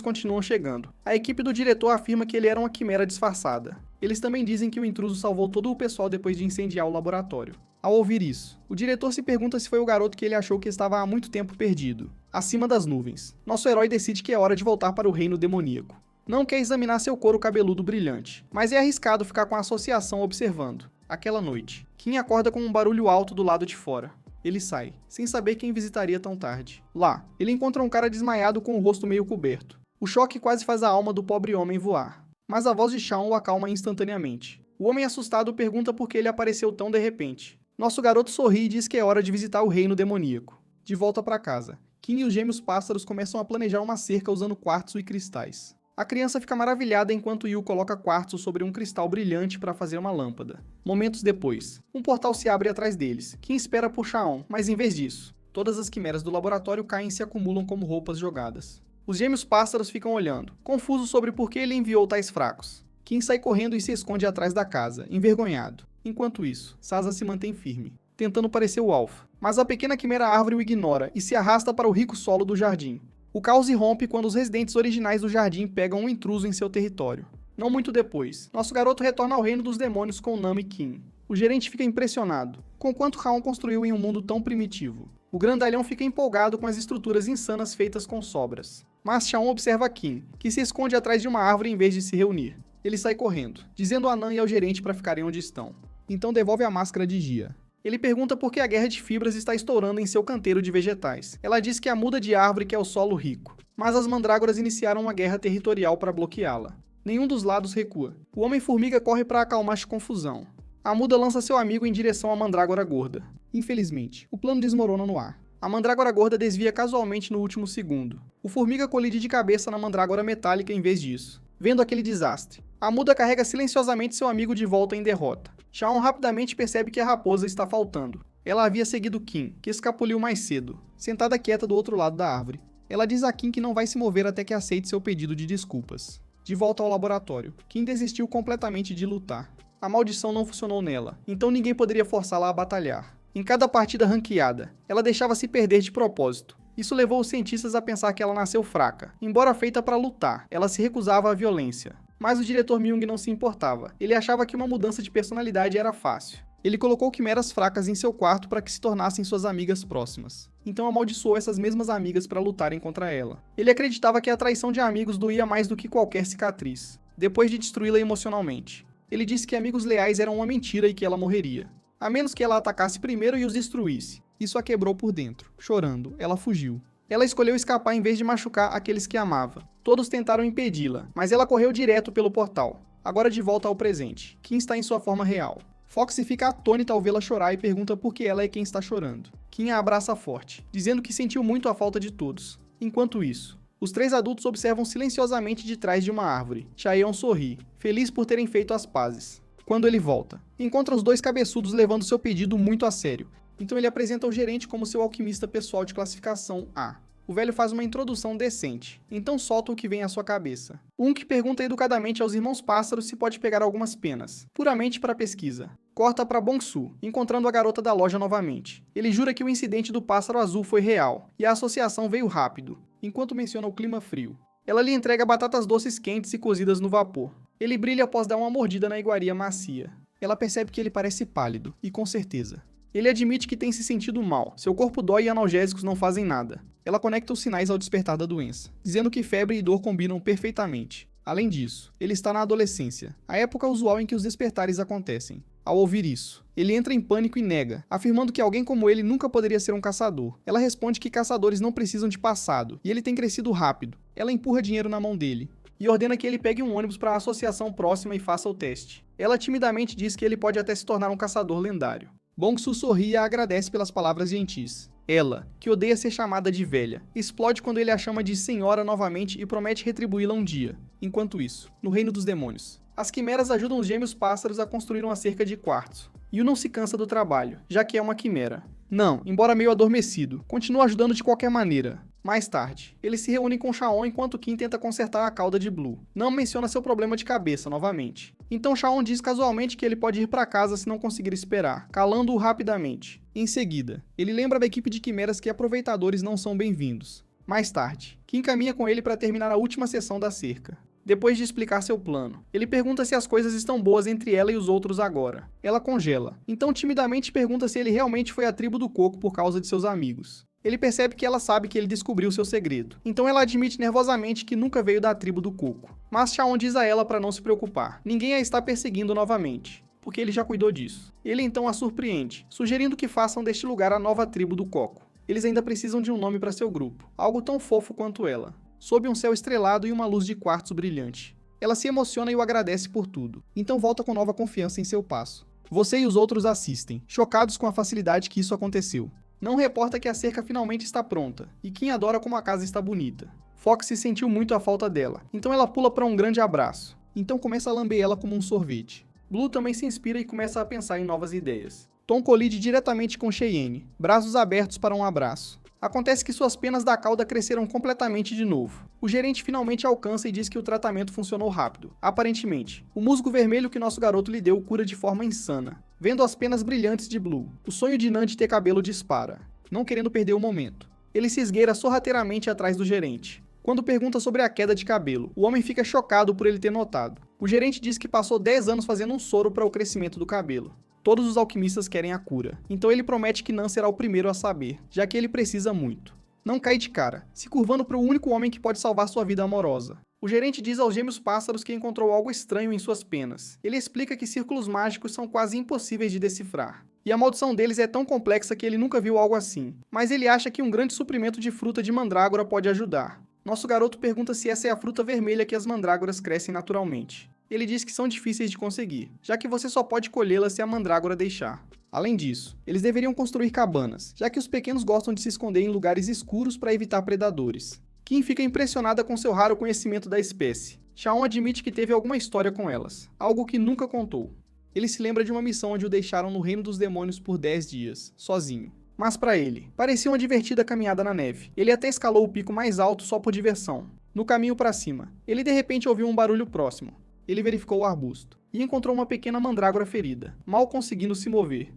S1: continuam chegando. A equipe do diretor afirma que ele era uma quimera disfarçada. Eles também dizem que o intruso salvou todo o pessoal depois de incendiar o laboratório. Ao ouvir isso, o diretor se pergunta se foi o garoto que ele achou que estava há muito tempo perdido. Acima das nuvens, nosso herói decide que é hora de voltar para o reino demoníaco. Não quer examinar seu couro cabeludo brilhante, mas é arriscado ficar com a associação observando. Aquela noite, Kim acorda com um barulho alto do lado de fora. Ele sai, sem saber quem visitaria tão tarde. Lá, ele encontra um cara desmaiado com o rosto meio coberto. O choque quase faz a alma do pobre homem voar, mas a voz de Shaon o acalma instantaneamente. O homem assustado pergunta por que ele apareceu tão de repente. Nosso garoto sorri e diz que é hora de visitar o reino demoníaco. De volta para casa, Kim e os gêmeos pássaros começam a planejar uma cerca usando quartzo e cristais. A criança fica maravilhada enquanto Yu coloca quartzo sobre um cristal brilhante para fazer uma lâmpada. Momentos depois, um portal se abre atrás deles. Kim espera por Shaon, mas em vez disso, todas as quimeras do laboratório caem e se acumulam como roupas jogadas. Os gêmeos pássaros ficam olhando, confusos sobre por que ele enviou tais fracos. Kim sai correndo e se esconde atrás da casa, envergonhado. Enquanto isso, Sasa se mantém firme, tentando parecer o alfa. Mas a pequena quimera árvore o ignora e se arrasta para o rico solo do jardim. O caos irrompe quando os residentes originais do jardim pegam um intruso em seu território. Não muito depois, nosso garoto retorna ao reino dos demônios com Nam e Kim. O gerente fica impressionado com quanto Raon construiu em um mundo tão primitivo. O grandalhão fica empolgado com as estruturas insanas feitas com sobras. Mas Shaon observa Kim, que se esconde atrás de uma árvore em vez de se reunir. Ele sai correndo, dizendo a Nam e ao gerente para ficarem onde estão. Então devolve a máscara de Gia. Ele pergunta por que a guerra de fibras está estourando em seu canteiro de vegetais. Ela diz que a muda de árvore quer o solo rico, mas as mandrágoras iniciaram uma guerra territorial para bloqueá-la. Nenhum dos lados recua. O Homem-Formiga corre para acalmar a confusão. A muda lança seu amigo em direção à mandrágora gorda. Infelizmente, o plano desmorona no ar. A mandrágora gorda desvia casualmente no último segundo. O Formiga colide de cabeça na mandrágora metálica em vez disso. Vendo aquele desastre, a muda carrega silenciosamente seu amigo de volta em derrota. Shaon rapidamente percebe que a raposa está faltando. Ela havia seguido Kim, que escapuliu mais cedo, sentada quieta do outro lado da árvore. Ela diz a Kim que não vai se mover até que aceite seu pedido de desculpas. De volta ao laboratório, Kim desistiu completamente de lutar. A maldição não funcionou nela, então ninguém poderia forçá-la a batalhar. Em cada partida ranqueada, ela deixava se perder de propósito. Isso levou os cientistas a pensar que ela nasceu fraca. Embora feita para lutar, ela se recusava à violência. Mas o diretor Myung não se importava. Ele achava que uma mudança de personalidade era fácil. Ele colocou quimeras fracas em seu quarto para que se tornassem suas amigas próximas. Então amaldiçoou essas mesmas amigas para lutarem contra ela. Ele acreditava que a traição de amigos doía mais do que qualquer cicatriz, depois de destruí-la emocionalmente. Ele disse que amigos leais eram uma mentira e que ela morreria, a menos que ela atacasse primeiro e os destruísse. Isso a quebrou por dentro. Chorando, ela fugiu. Ela escolheu escapar em vez de machucar aqueles que amava. Todos tentaram impedi-la, mas ela correu direto pelo portal. Agora de volta ao presente. Kim está em sua forma real. Foxy fica atônita ao vê-la chorar e pergunta por que ela é quem está chorando. Kim a abraça forte, dizendo que sentiu muito a falta de todos. Enquanto isso, os 3 adultos observam silenciosamente de trás de uma árvore. Chaeyoung sorri, feliz por terem feito as pazes. Quando ele volta, encontra os 2 cabeçudos levando seu pedido muito a sério. Então ele apresenta o gerente como seu alquimista pessoal de classificação A. O velho faz uma introdução decente, então solta o que vem à sua cabeça. Unk pergunta educadamente aos irmãos pássaros se pode pegar algumas penas, puramente para pesquisa. Corta para Bong-su, encontrando a garota da loja novamente. Ele jura que o incidente do pássaro azul foi real, e a associação veio rápido, enquanto menciona o clima frio. Ela lhe entrega batatas doces quentes e cozidas no vapor. Ele brilha após dar uma mordida na iguaria macia. Ela percebe que ele parece pálido, e com certeza. Ele admite que tem se sentido mal, seu corpo dói e analgésicos não fazem nada. Ela conecta os sinais ao despertar da doença, dizendo que febre e dor combinam perfeitamente. Além disso, ele está na adolescência, a época usual em que os despertares acontecem. Ao ouvir isso, ele entra em pânico e nega, afirmando que alguém como ele nunca poderia ser um caçador. Ela responde que caçadores não precisam de passado, e ele tem crescido rápido. Ela empurra dinheiro na mão dele, e ordena que ele pegue um ônibus para a associação próxima e faça o teste. Ela timidamente diz que ele pode até se tornar um caçador lendário. Bong-su sorri e a agradece pelas palavras gentis. Ela, que odeia ser chamada de velha, explode quando ele a chama de senhora novamente e promete retribuí-la um dia. Enquanto isso, no reino dos demônios, as quimeras ajudam os gêmeos pássaros a construir uma cerca de quartzo. Yu não se cansa do trabalho, já que é uma quimera. Não, embora meio adormecido, continua ajudando de qualquer maneira. Mais tarde, eles se reúnem com Shaon enquanto Kim tenta consertar a cauda de Blue. Não menciona seu problema de cabeça novamente. Então Shaon diz casualmente que ele pode ir para casa se não conseguir esperar, calando-o rapidamente. Em seguida, ele lembra da equipe de quimeras que aproveitadores não são bem-vindos. Mais tarde, Kim caminha com ele para terminar a última sessão da cerca. Depois de explicar seu plano, ele pergunta se as coisas estão boas entre ela e os outros agora. Ela congela, então timidamente pergunta se ele realmente foi à tribo do coco por causa de seus amigos. Ele percebe que ela sabe que ele descobriu seu segredo, então ela admite nervosamente que nunca veio da tribo do coco. Mas Shaon diz a ela para não se preocupar, ninguém a está perseguindo novamente, porque ele já cuidou disso. Ele então a surpreende, sugerindo que façam deste lugar a nova tribo do coco. Eles ainda precisam de um nome para seu grupo, algo tão fofo quanto ela. Sob um céu estrelado e uma luz de quartzo brilhante. Ela se emociona e o agradece por tudo, então volta com nova confiança em seu passo. Você e os outros assistem, chocados com a facilidade que isso aconteceu. Não reporta que a cerca finalmente está pronta, e Kim adora como a casa está bonita. Fox sentiu muito a falta dela, então ela pula para um grande abraço. Então começa a lamber ela como um sorvete. Blue também se inspira e começa a pensar em novas ideias. Tom colide diretamente com Cheyenne, braços abertos para um abraço. Acontece que suas penas da cauda cresceram completamente de novo. O gerente finalmente alcança e diz que o tratamento funcionou rápido. Aparentemente, o musgo vermelho que nosso garoto lhe deu cura de forma insana. Vendo as penas brilhantes de Blue, o sonho de Nan de ter cabelo dispara. Não querendo perder o momento, ele se esgueira sorrateiramente atrás do gerente. Quando pergunta sobre a queda de cabelo, o homem fica chocado por ele ter notado. O gerente diz que passou 10 anos fazendo um soro para o crescimento do cabelo. Todos os alquimistas querem a cura, então ele promete que Nan será o primeiro a saber, já que ele precisa muito. Não cai de cara, se curvando para o único homem que pode salvar sua vida amorosa. O gerente diz aos gêmeos pássaros que encontrou algo estranho em suas penas. Ele explica que círculos mágicos são quase impossíveis de decifrar. E a maldição deles é tão complexa que ele nunca viu algo assim. Mas ele acha que um grande suprimento de fruta de mandrágora pode ajudar. Nosso garoto pergunta se essa é a fruta vermelha que as mandrágoras crescem naturalmente. Ele diz que são difíceis de conseguir, já que você só pode colhê-las se a mandrágora deixar. Além disso, eles deveriam construir cabanas, já que os pequenos gostam de se esconder em lugares escuros para evitar predadores. Kim fica impressionada com seu raro conhecimento da espécie. Shaon admite que teve alguma história com elas, algo que nunca contou. Ele se lembra de uma missão onde o deixaram no reino dos demônios por 10 dias, sozinho. Mas para ele, parecia uma divertida caminhada na neve. Ele até escalou o pico mais alto só por diversão. No caminho para cima, ele de repente ouviu um barulho próximo. Ele verificou o arbusto e encontrou uma pequena mandrágora ferida, mal conseguindo se mover.